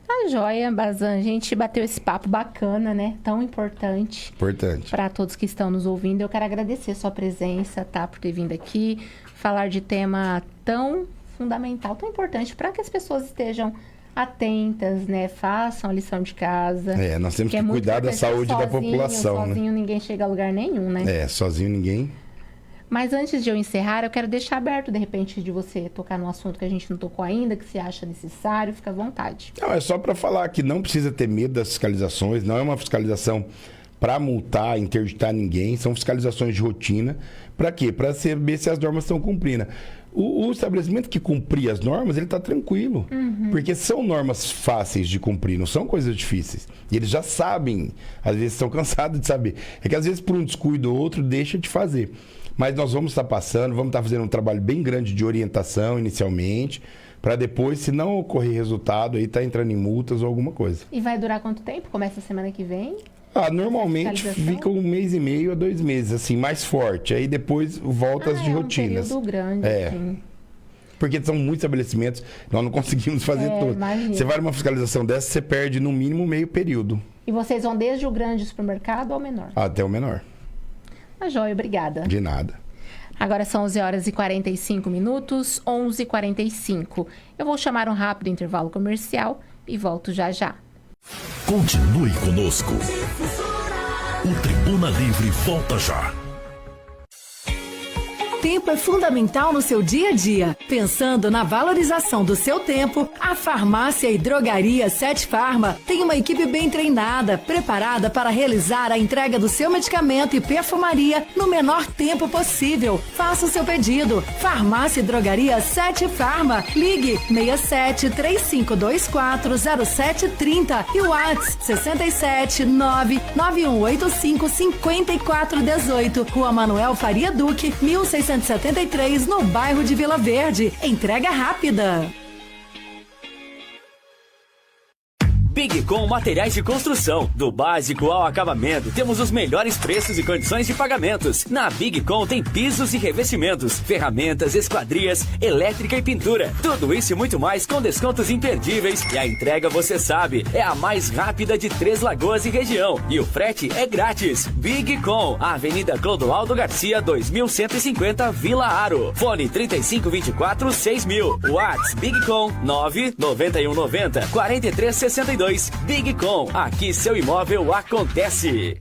Tá joia, Bazan. A gente bateu esse papo bacana, né? Tão importante. Importante. Para todos que estão nos ouvindo. Eu quero agradecer a sua presença, tá? Por ter vindo aqui, falar de tema tão fundamental, tão importante, para que as pessoas estejam atentas, né? Façam a lição de casa. Nós temos que cuidar da saúde da população. Sozinho né? Ninguém chega a lugar nenhum, né? Sozinho ninguém. Mas antes de eu encerrar, eu quero deixar aberto, de repente, de você tocar num assunto que a gente não tocou ainda, que você acha necessário, fica à vontade. Não, é só para falar que não precisa ter medo das fiscalizações, não é uma fiscalização para multar, interditar ninguém, são fiscalizações de rotina. Para quê? Para saber se as normas estão cumprindo. O estabelecimento que cumprir as normas, ele está tranquilo. Porque são normas fáceis de cumprir, não são coisas difíceis. E eles já sabem, às vezes estão cansados de saber. É que às vezes por um descuido ou outro, deixa de fazer. Mas nós vamos estar passando, vamos estar fazendo um trabalho bem grande de orientação inicialmente, para depois, se não ocorrer resultado, aí tá entrando em multas ou alguma coisa. E vai durar quanto tempo? Começa a semana que vem? Normalmente fica 1 mês e meio a 2 meses, assim, mais forte. Aí depois volta as de rotinas. É um período grande, assim. Porque são muitos estabelecimentos, nós não conseguimos fazer tudo. Imagina. Você vai numa fiscalização dessa, você perde no mínimo meio período. E vocês vão desde o grande supermercado ao menor? Até o menor. Tá joia, obrigada. De nada. Agora são 11h45, 11h45. Eu vou chamar um rápido intervalo comercial e volto já já. Continue conosco. O Tribuna Livre volta já. Tempo é fundamental no seu dia a dia. Pensando na valorização do seu tempo, a Farmácia e Drogaria 7 Farma tem uma equipe bem treinada, preparada para realizar a entrega do seu medicamento e perfumaria no menor tempo possível. Faça o seu pedido. Farmácia e Drogaria 7 Farma. Ligue 67 3524 0730 e o WhatsApp 67 99185 5418. Rua Manuel Faria Duque, 1673, no bairro de Vila Verde. Entrega rápida. Bigcom Materiais de Construção. Do básico ao acabamento, temos os melhores preços e condições de pagamentos. Na Bigcom tem pisos e revestimentos, ferramentas, esquadrias, elétrica e pintura. Tudo isso e muito mais com descontos imperdíveis. E a entrega, você sabe, é a mais rápida de Três Lagoas e região. E o frete é grátis. Bigcom, Avenida Clodoaldo Garcia, 2150, Vila Aro. Fone 3524-6000. WhatsApp Bigcom 99190-4362. Bigcom, aqui seu imóvel acontece.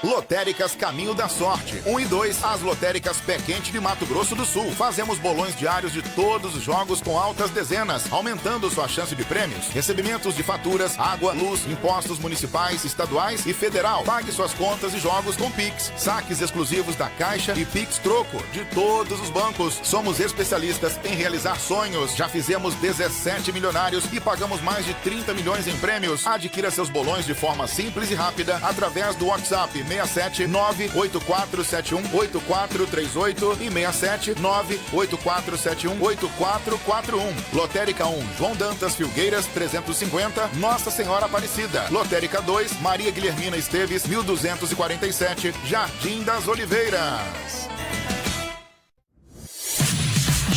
Lotéricas Caminho da Sorte. 1 e 2, as lotéricas Pé Quente de Mato Grosso do Sul. Fazemos bolões diários de todos os jogos com altas dezenas, aumentando sua chance de prêmios. Recebimentos de faturas, água, luz, impostos municipais, estaduais e federal. Pague suas contas e jogos com Pix. Saques exclusivos da Caixa e Pix Troco de todos os bancos. Somos especialistas em realizar sonhos. Já fizemos 17 milionários e pagamos mais de 30 milhões em prêmios. Adquira seus bolões de forma simples e rápida através do WhatsApp 67 98471 8438 e 67 98471 8441. Lotérica 1, João Dantas Filgueiras 350, Nossa Senhora Aparecida. Lotérica 2, Maria Guilhermina Esteves 1247, Jardim das Oliveiras.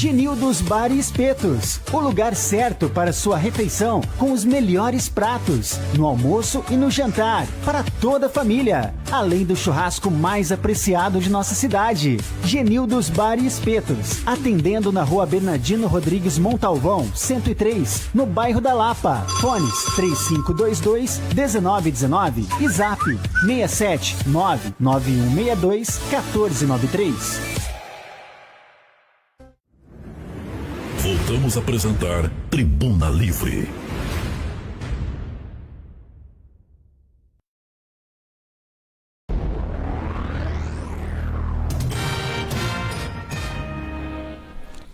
Genildos Bar e Espetos, o lugar certo para sua refeição com os melhores pratos, no almoço e no jantar, para toda a família, além do churrasco mais apreciado de nossa cidade. Genildos Bar e Espetos, atendendo na Rua Bernardino Rodrigues Montalvão, 103, no bairro da Lapa. Fones 3522-1919 e Zap 6799162-1493. Voltamos a apresentar Tribuna Livre.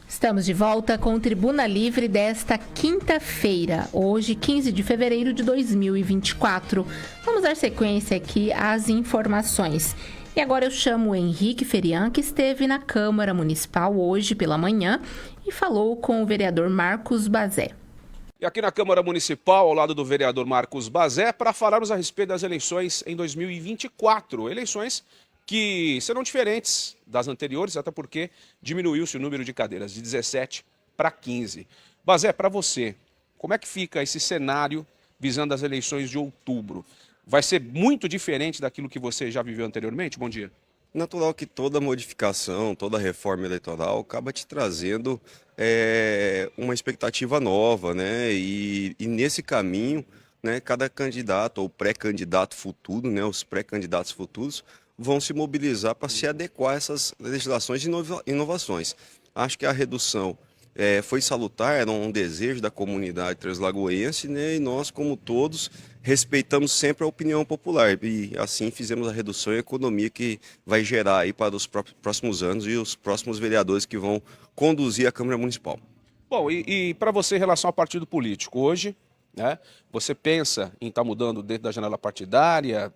Estamos de volta com Tribuna Livre desta quinta-feira, hoje, 15 de fevereiro de 2024. Vamos dar sequência aqui às informações. E agora eu chamo o Henrique Ferian, que esteve na Câmara Municipal hoje pela manhã e falou com o vereador Marcos Bazé. E aqui na Câmara Municipal, ao lado do vereador Marcos Bazé, para falarmos a respeito das eleições em 2024. Eleições que serão diferentes das anteriores, até porque diminuiu-se o número de cadeiras de 17 para 15. Bazé, para você, como é que fica esse cenário visando as eleições de outubro? Vai ser muito diferente daquilo que você já viveu anteriormente? Bom dia. Natural que toda modificação, toda reforma eleitoral acaba te trazendo uma expectativa nova, né? E nesse caminho, né, cada candidato ou pré-candidato futuro, né, os pré-candidatos futuros, vão se mobilizar para se adequar a essas legislações e inovações. Acho que a redução foi salutar, era um desejo da comunidade translagoense, né, e nós, como todos, respeitamos sempre a opinião popular e assim fizemos a redução em economia que vai gerar aí para os próximos anos e os próximos vereadores que vão conduzir a Câmara Municipal. Bom, e para você em relação ao partido político, hoje, né, você pensa em estar mudando dentro da janela partidária,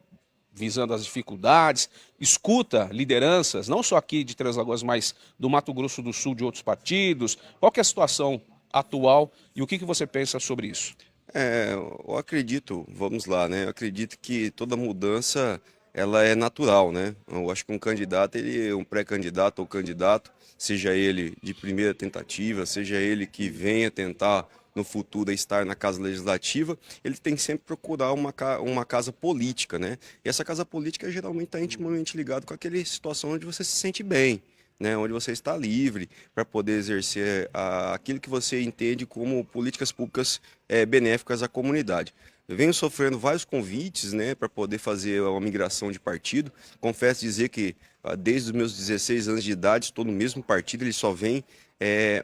visando as dificuldades, escuta lideranças, não só aqui de Três Lagoas, mas do Mato Grosso do Sul, de outros partidos? Qual que é a situação atual e o que você pensa sobre isso? Eu acredito, vamos lá, né? Eu acredito que toda mudança, ela é natural, né? Eu acho que um candidato, um pré-candidato ou candidato, seja ele de primeira tentativa, seja ele que venha tentar no futuro estar na Casa Legislativa, ele tem que sempre procurar uma casa política, né? E essa casa política geralmente está intimamente ligada com aquela situação onde você se sente bem, né? Onde você está livre para poder exercer aquilo que você entende como políticas públicas benéficas à comunidade. Eu venho sofrendo vários convites, né, para poder fazer uma migração de partido. Confesso dizer que desde os meus 16 anos de idade estou no mesmo partido, ele só vem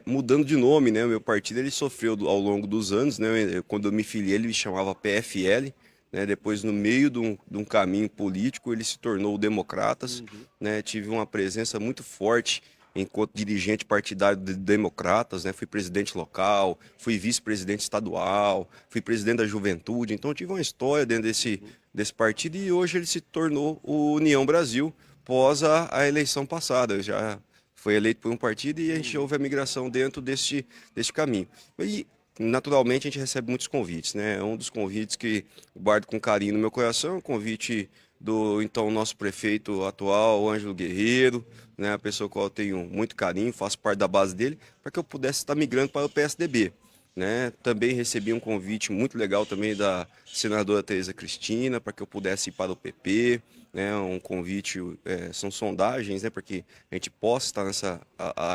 mudando de nome, né? O meu partido ele sofreu ao longo dos anos, né? Quando eu me filiei ele me chamava PFL, né? Depois no meio de um caminho político ele se tornou o Democratas, né? Tive uma presença muito forte enquanto dirigente partidário de Democratas, né? Fui presidente local, fui vice-presidente estadual, fui presidente da Juventude, então tive uma história dentro desse partido e hoje ele se tornou o União Brasil pós a eleição passada. Eu já foi eleito por um partido e a gente houve a migração dentro deste caminho. E, naturalmente, a gente recebe muitos convites, né? Um dos convites que guardo com carinho no meu coração é o convite do, então, nosso prefeito atual, Ângelo Guerreiro, né? A pessoa com a qual eu tenho muito carinho, faço parte da base dele, para que eu pudesse estar migrando para o PSDB. Né? Também recebi um convite muito legal também da senadora Tereza Cristina, para que eu pudesse ir para o PP, né? Um convite, são sondagens, né? Para que a gente possa estar nessas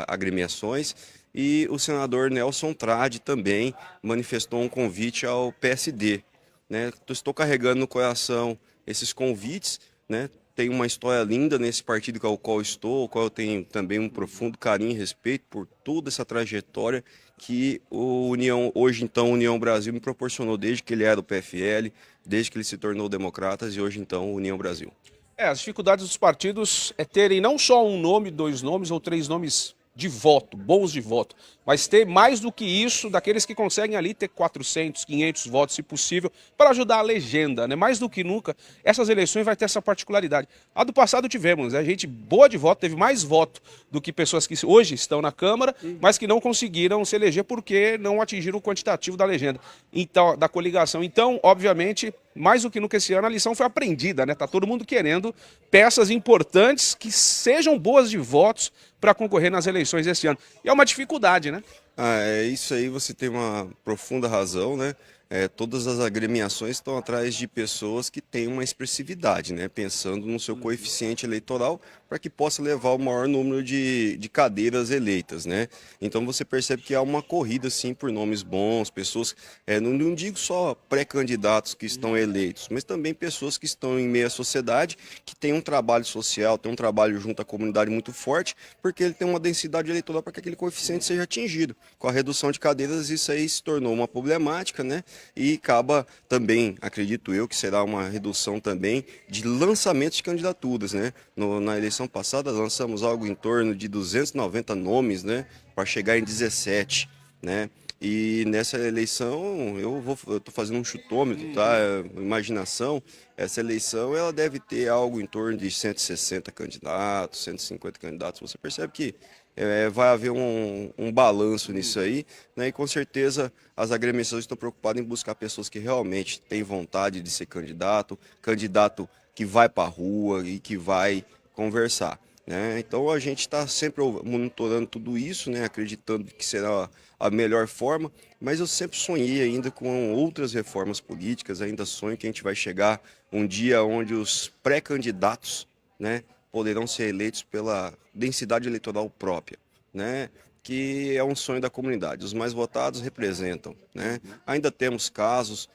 agremiações. E o senador Nelson Trade também manifestou um convite ao PSD. Né? Estou carregando no coração esses convites, né? Tem uma história linda nesse partido com o qual estou, o qual eu tenho também um profundo carinho e respeito por toda essa trajetória que hoje então União Brasil me proporcionou desde que ele era do PFL, desde que ele se tornou Democratas e hoje então União Brasil. As dificuldades dos partidos é terem não só um nome, 2 nomes ou 3 nomes de voto, bons de voto, mas ter mais do que isso, daqueles que conseguem ali ter 400, 500 votos, se possível, para ajudar a legenda, né? Mais do que nunca, essas eleições vai ter essa particularidade. A do passado tivemos, né? Gente boa de voto, teve mais voto do que pessoas que hoje estão na Câmara, mas que não conseguiram se eleger porque não atingiram o quantitativo da legenda, então, da coligação. Então, obviamente, mais do que nunca esse ano, a lição foi aprendida, né? Tá todo mundo querendo peças importantes que sejam boas de votos para concorrer nas eleições esse ano. E é uma dificuldade, né? É isso aí, você tem uma profunda razão, né? Todas as agremiações estão atrás de pessoas que têm uma expressividade, né? Pensando no seu coeficiente eleitoral para que possa levar o maior número de cadeiras eleitas, né? Então você percebe que há uma corrida, sim, por nomes bons, pessoas, não digo só pré-candidatos que estão eleitos, mas também pessoas que estão em meio à sociedade, que têm um trabalho social, têm um trabalho junto à comunidade muito forte, porque ele tem uma densidade eleitoral para que aquele coeficiente seja atingido. Com a redução de cadeiras, isso aí se tornou uma problemática, né? E acaba também, acredito eu, que será uma redução também de lançamentos de candidaturas, né? Na eleição passada lançamos algo em torno de 290 nomes, né? Para chegar em 17, né? E nessa eleição, eu estou fazendo um chutômetro, tá? Imaginação, essa eleição ela deve ter algo em torno de 160 candidatos, 150 candidatos. Você percebe que vai haver um balanço nisso aí, né? E com certeza as agremiações estão preocupadas em buscar pessoas que realmente têm vontade de ser candidato que vai para a rua e que vai conversar, né? Então a gente está sempre monitorando tudo isso, né? Acreditando que será a melhor forma, mas eu sempre sonhei ainda com outras reformas políticas, ainda sonho que a gente vai chegar um dia onde os pré-candidatos, né, poderão ser eleitos pela densidade eleitoral própria, né? Que é um sonho da comunidade. Os mais votados representam, né? Ainda temos casos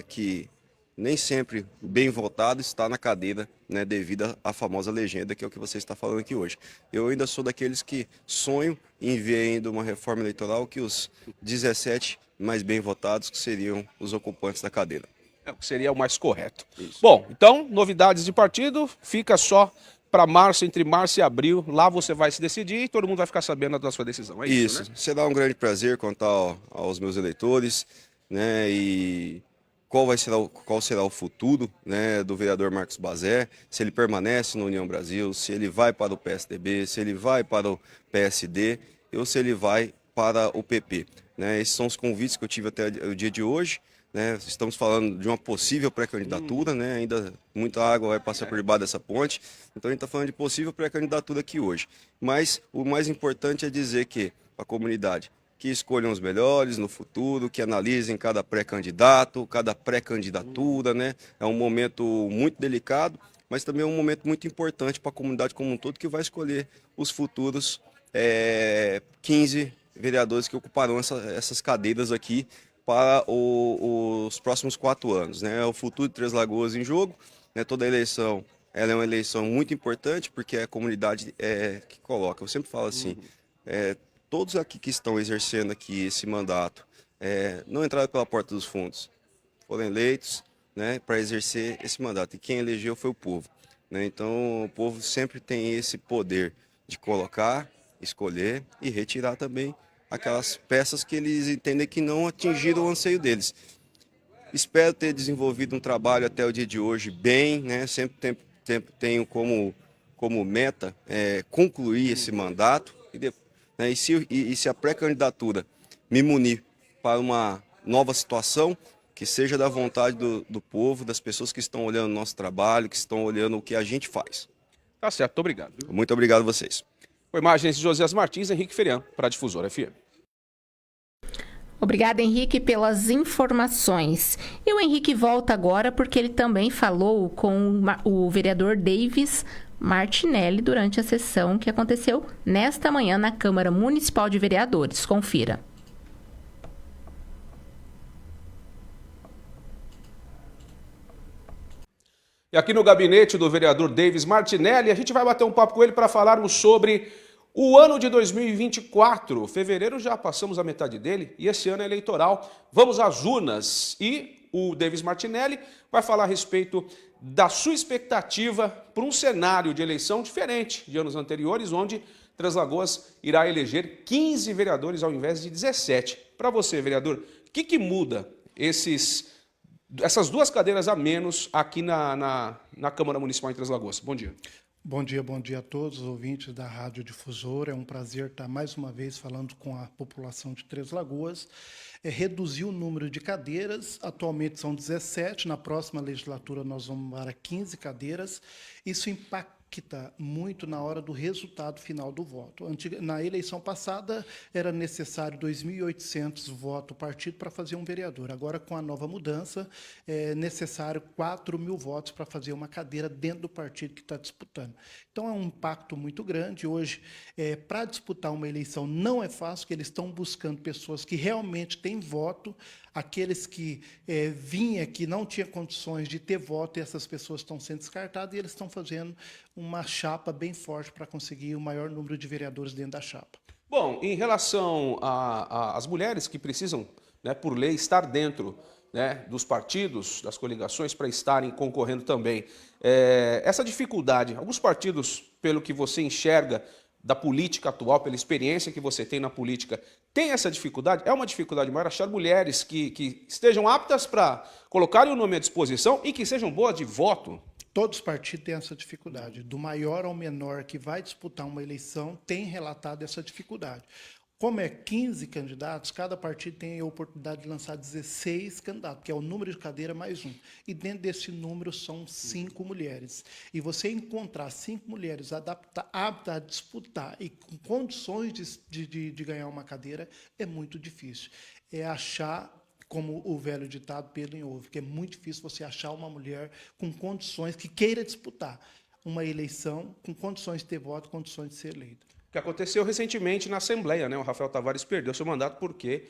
que nem sempre bem votado está na cadeira, né, devido à famosa legenda, que é o que você está falando aqui hoje. Eu ainda sou daqueles que sonham em ver ainda uma reforma eleitoral que os 17 mais bem votados que seriam os ocupantes da cadeira. É o que seria o mais correto. Isso. Bom, então, novidades de partido, fica só para março, entre março e abril. Lá você vai se decidir e todo mundo vai ficar sabendo da sua decisão. É isso, né? Será um grande prazer contar aos meus eleitores, né, e qual será o futuro, né, do vereador Marcos Bazé, se ele permanece na União Brasil, se ele vai para o PSDB, se ele vai para o PSD ou se ele vai para o PP. Né? Esses são os convites que eu tive até o dia de hoje. Né? Estamos falando de uma possível pré-candidatura, né? Ainda muita água vai passar por debaixo dessa ponte, então a gente está falando de possível pré-candidatura aqui hoje. Mas o mais importante é dizer que a comunidade que escolham os melhores no futuro, que analisem cada pré-candidato, cada pré-candidatura, né? É um momento muito delicado, mas também é um momento muito importante para a comunidade como um todo, que vai escolher os futuros 15 vereadores que ocuparão essas cadeiras aqui para os próximos 4 anos, né? O futuro de Três Lagoas em jogo, né? Toda eleição ela é uma eleição muito importante, porque é a comunidade que coloca. Eu sempre falo assim, todos aqui que estão exercendo aqui esse mandato não entraram pela porta dos fundos, foram eleitos, né, para exercer esse mandato, e quem elegeu foi o povo, né? Então o povo sempre tem esse poder de colocar, escolher e retirar também aquelas peças que eles entendem que não atingiram o anseio deles. Espero ter desenvolvido um trabalho até o dia de hoje bem, né? Sempre tenho como meta concluir esse mandato e se a pré-candidatura me munir para uma nova situação, que seja da vontade do povo, das pessoas que estão olhando o nosso trabalho, que estão olhando o que a gente faz. Tá certo, muito obrigado. Muito obrigado a vocês. Com imagens de Josias Martins, Henrique Ferian, para a Difusora FM. Obrigada, Henrique, pelas informações. E o Henrique volta agora porque ele também falou com o vereador Davis Martinelli durante a sessão que aconteceu nesta manhã na Câmara Municipal de Vereadores. Confira. E aqui no gabinete do vereador Davis Martinelli, a gente vai bater um papo com ele para falarmos sobre o ano de 2024. Fevereiro já passamos a metade dele e esse ano é eleitoral. Vamos às urnas e o Davis Martinelli vai falar a respeito da sua expectativa para um cenário de eleição diferente de anos anteriores, onde Três Lagoas irá eleger 15 vereadores ao invés de 17. Para você, vereador, o que muda essas 2 cadeiras a menos aqui na Câmara Municipal em Três Lagoas? Bom dia. Bom dia a todos os ouvintes da Rádio Difusora. É um prazer estar mais uma vez falando com a população de Três Lagoas. Reduziu o número de cadeiras, atualmente são 17, na próxima legislatura nós vamos para 15 cadeiras. Isso impacta muito na hora do resultado final do voto. Na eleição passada, era necessário 2.800 votos partido para fazer um vereador. Agora, com a nova mudança, é necessário 4.000 votos para fazer uma cadeira dentro do partido que está disputando. Então, é um impacto muito grande. Hoje, para disputar uma eleição não é fácil, porque eles estão buscando pessoas que realmente têm voto, aqueles que vinham que não tinham condições de ter voto, e essas pessoas estão sendo descartadas, e eles estão fazendo uma chapa bem forte para conseguir o maior número de vereadores dentro da chapa. Bom, em relação às mulheres que precisam, né, por lei, estar dentro, né, dos partidos, das coligações, para estarem concorrendo também, essa dificuldade, alguns partidos, pelo que você enxerga da política atual, pela experiência que você tem na política, tem essa dificuldade? É uma dificuldade maior achar mulheres que estejam aptas para colocarem o nome à disposição e que sejam boas de voto? Todos os partidos têm essa dificuldade. Do maior ao menor que vai disputar uma eleição tem relatado essa dificuldade. Como é 15 candidatos, cada partido tem a oportunidade de lançar 16 candidatos, que é o número de cadeira mais um. E dentro desse número são 5 mulheres. E você encontrar 5 mulheres aptas a disputar e com condições de ganhar uma cadeira é muito difícil. É achar, como o velho ditado Pedro em Ovo, que é muito difícil você achar uma mulher com condições, que queira disputar uma eleição, com condições de ter voto, condições de ser eleita. O que aconteceu recentemente na Assembleia, né? O Rafael Tavares perdeu seu mandato porque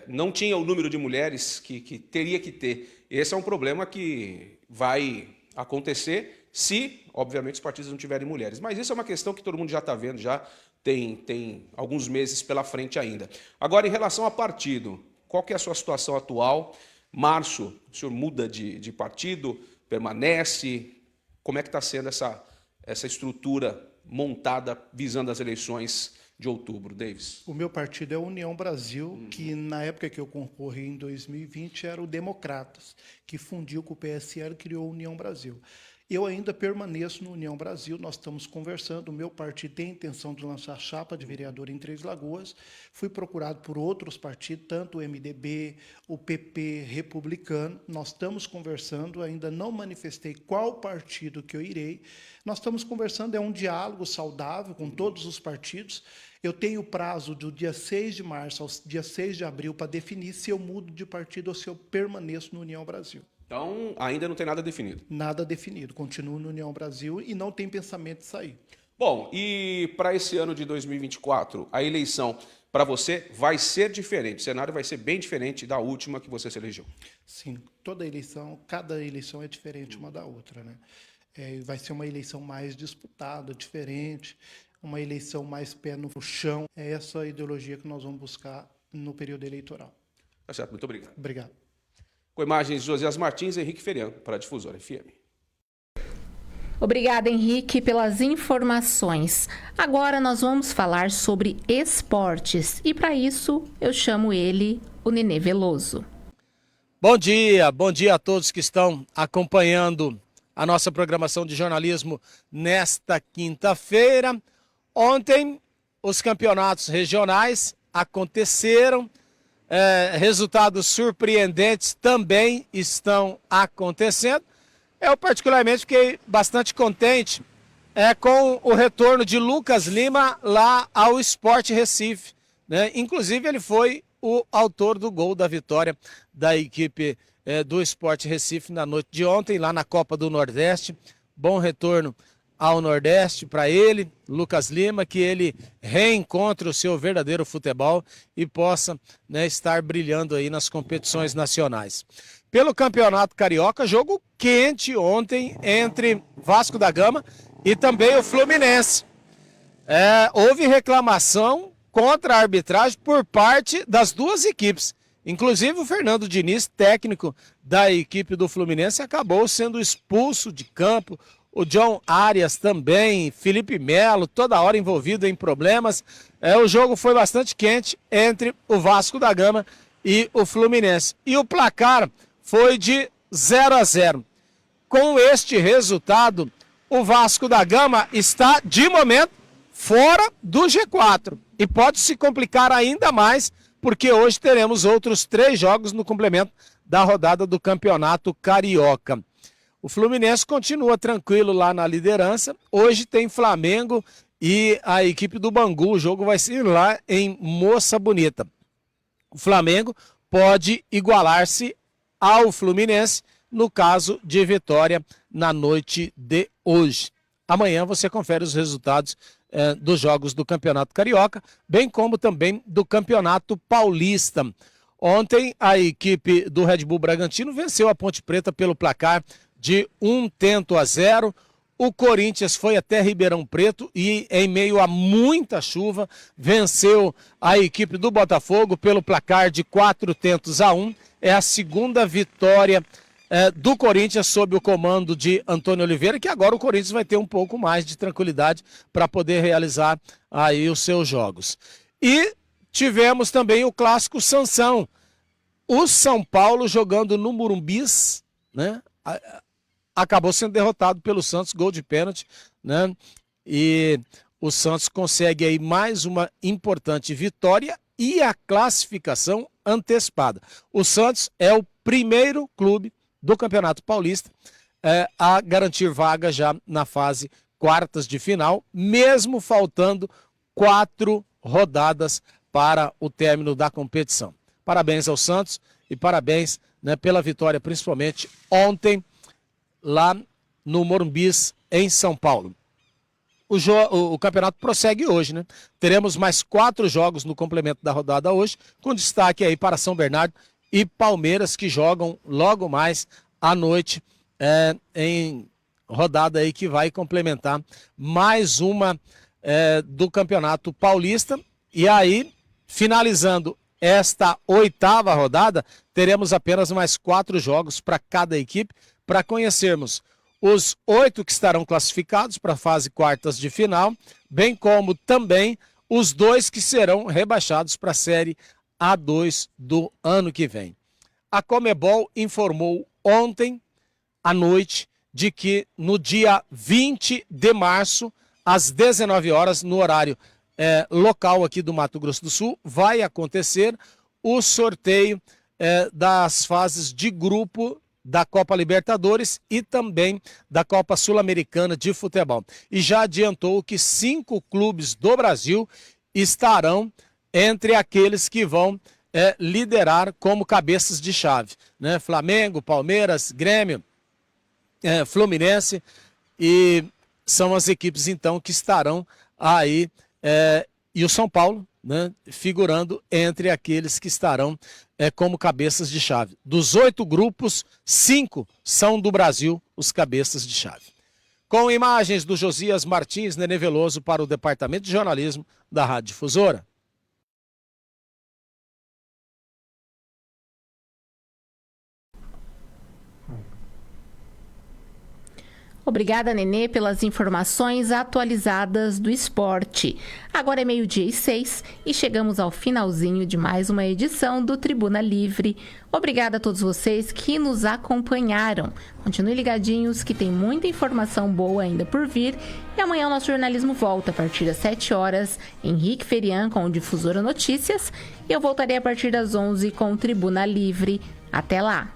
não tinha o número de mulheres que teria que ter. Esse é um problema que vai acontecer se, obviamente, os partidos não tiverem mulheres. Mas isso é uma questão que todo mundo já está vendo, já tem alguns meses pela frente ainda. Agora, em relação a partido, qual que é a sua situação atual? Março, o senhor muda de partido, permanece? Como é que está sendo essa estrutura montada visando as eleições de outubro, Davis? O meu partido é a União Brasil, que na época que eu concorri em 2020 era o Democratas, que fundiu com o PSL e criou a União Brasil. Eu ainda permaneço no União Brasil, nós estamos conversando, o meu partido tem a intenção de lançar chapa de vereador em Três Lagoas, fui procurado por outros partidos, tanto o MDB, o PP, Republicano, nós estamos conversando, ainda não manifestei qual partido que eu irei, nós estamos conversando, é um diálogo saudável com todos os partidos, eu tenho prazo do dia 6 de março ao dia 6 de abril para definir se eu mudo de partido ou se eu permaneço no União Brasil. Então, ainda não tem nada definido? Nada definido. Continuo no União Brasil e não tem pensamento de sair. Bom, e para esse ano de 2024, a eleição para você vai ser diferente. O cenário vai ser bem diferente da última que você se elegeu. Sim, toda eleição, cada eleição é diferente uma da outra, né? Vai ser uma eleição mais disputada, diferente, uma eleição mais pé no chão. É essa a ideologia que nós vamos buscar no período eleitoral. Tá certo, muito obrigado. Obrigado. Com imagens de Josias Martins e Henrique Feriano, para a Difusora FM. Obrigada, Henrique, pelas informações. Agora nós vamos falar sobre esportes. E para isso, eu chamo ele, o Nenê Veloso. Bom dia a todos que estão acompanhando a nossa programação de jornalismo nesta quinta-feira. Ontem, os campeonatos regionais aconteceram. Resultados surpreendentes também estão acontecendo. Eu particularmente fiquei bastante contente com o retorno de Lucas Lima lá ao Sport Recife, né? Inclusive ele foi o autor do gol da vitória da equipe do Sport Recife na noite de ontem, lá na Copa do Nordeste. Bom retorno ao Nordeste para ele, Lucas Lima, que ele reencontre o seu verdadeiro futebol e possa, né, estar brilhando aí nas competições nacionais. Pelo Campeonato Carioca, jogo quente ontem entre Vasco da Gama e também o Fluminense. Houve reclamação contra a arbitragem por parte das duas equipes. Inclusive o Fernando Diniz, técnico da equipe do Fluminense, acabou sendo expulso de campo. O John Arias também, Felipe Melo, toda hora envolvido em problemas. O jogo foi bastante quente entre o Vasco da Gama e o Fluminense. E o placar foi de 0-0. Com este resultado, o Vasco da Gama está, de momento, fora do G4. E pode se complicar ainda mais, porque hoje teremos outros 3 jogos no complemento da rodada do Campeonato Carioca. O Fluminense continua tranquilo lá na liderança. Hoje tem Flamengo e a equipe do Bangu. O jogo vai ser lá em Moça Bonita. O Flamengo pode igualar-se ao Fluminense no caso de vitória na noite de hoje. Amanhã você confere os resultados dos jogos do Campeonato Carioca, bem como também do Campeonato Paulista. Ontem a equipe do Red Bull Bragantino venceu a Ponte Preta pelo placar de 1-0. O Corinthians foi até Ribeirão Preto e, em meio a muita chuva, venceu a equipe do Botafogo pelo placar de 4-1. É a segunda vitória do Corinthians sob o comando de Antônio Oliveira, que agora o Corinthians vai ter um pouco mais de tranquilidade para poder realizar aí os seus jogos. E tivemos também o clássico Sansão. O São Paulo jogando no Morumbis, né? Acabou sendo derrotado pelo Santos, gol de pênalti, né? E o Santos consegue aí mais uma importante vitória e a classificação antecipada. O Santos é o primeiro clube do Campeonato Paulista a garantir vaga já na fase quartas de final, mesmo faltando 4 rodadas para o término da competição. Parabéns ao Santos e parabéns, né, pela vitória, principalmente ontem, lá no Morumbis, em São Paulo. O campeonato prossegue hoje, né? Teremos mais 4 jogos no complemento da rodada hoje, com destaque aí para São Bernardo e Palmeiras, que jogam logo mais à noite, em rodada aí que vai complementar mais uma do Campeonato Paulista. E aí, finalizando esta 8ª rodada, teremos apenas mais 4 jogos para cada equipe, para conhecermos os 8 que estarão classificados para a fase quartas de final, bem como também os 2 que serão rebaixados para a Série A2 do ano que vem. A Conmebol informou ontem à noite de que no dia 20 de março, às 19 horas, no horário local aqui do Mato Grosso do Sul, vai acontecer o sorteio das fases de grupo da Copa Libertadores e também da Copa Sul-Americana de Futebol. E já adiantou que 5 clubes do Brasil estarão entre aqueles que vão liderar como cabeças de chave, né? Flamengo, Palmeiras, Grêmio, Fluminense, e são as equipes então que estarão aí, e o São Paulo, né, figurando entre aqueles que estarão como cabeças de chave. Dos 8 grupos, 5 são do Brasil, os cabeças de chave. Com imagens do Josias Martins, Nenê Veloso para o Departamento de Jornalismo da Rádio Difusora. Obrigada, Nenê, pelas informações atualizadas do esporte. Agora é 12:06 e chegamos ao finalzinho de mais uma edição do Tribuna Livre. Obrigada a todos vocês que nos acompanharam. Continuem ligadinhos que tem muita informação boa ainda por vir. E amanhã o nosso jornalismo volta a partir das 7 horas. Henrique Ferian com o Difusora Notícias. E eu voltarei a partir das 11 com o Tribuna Livre. Até lá!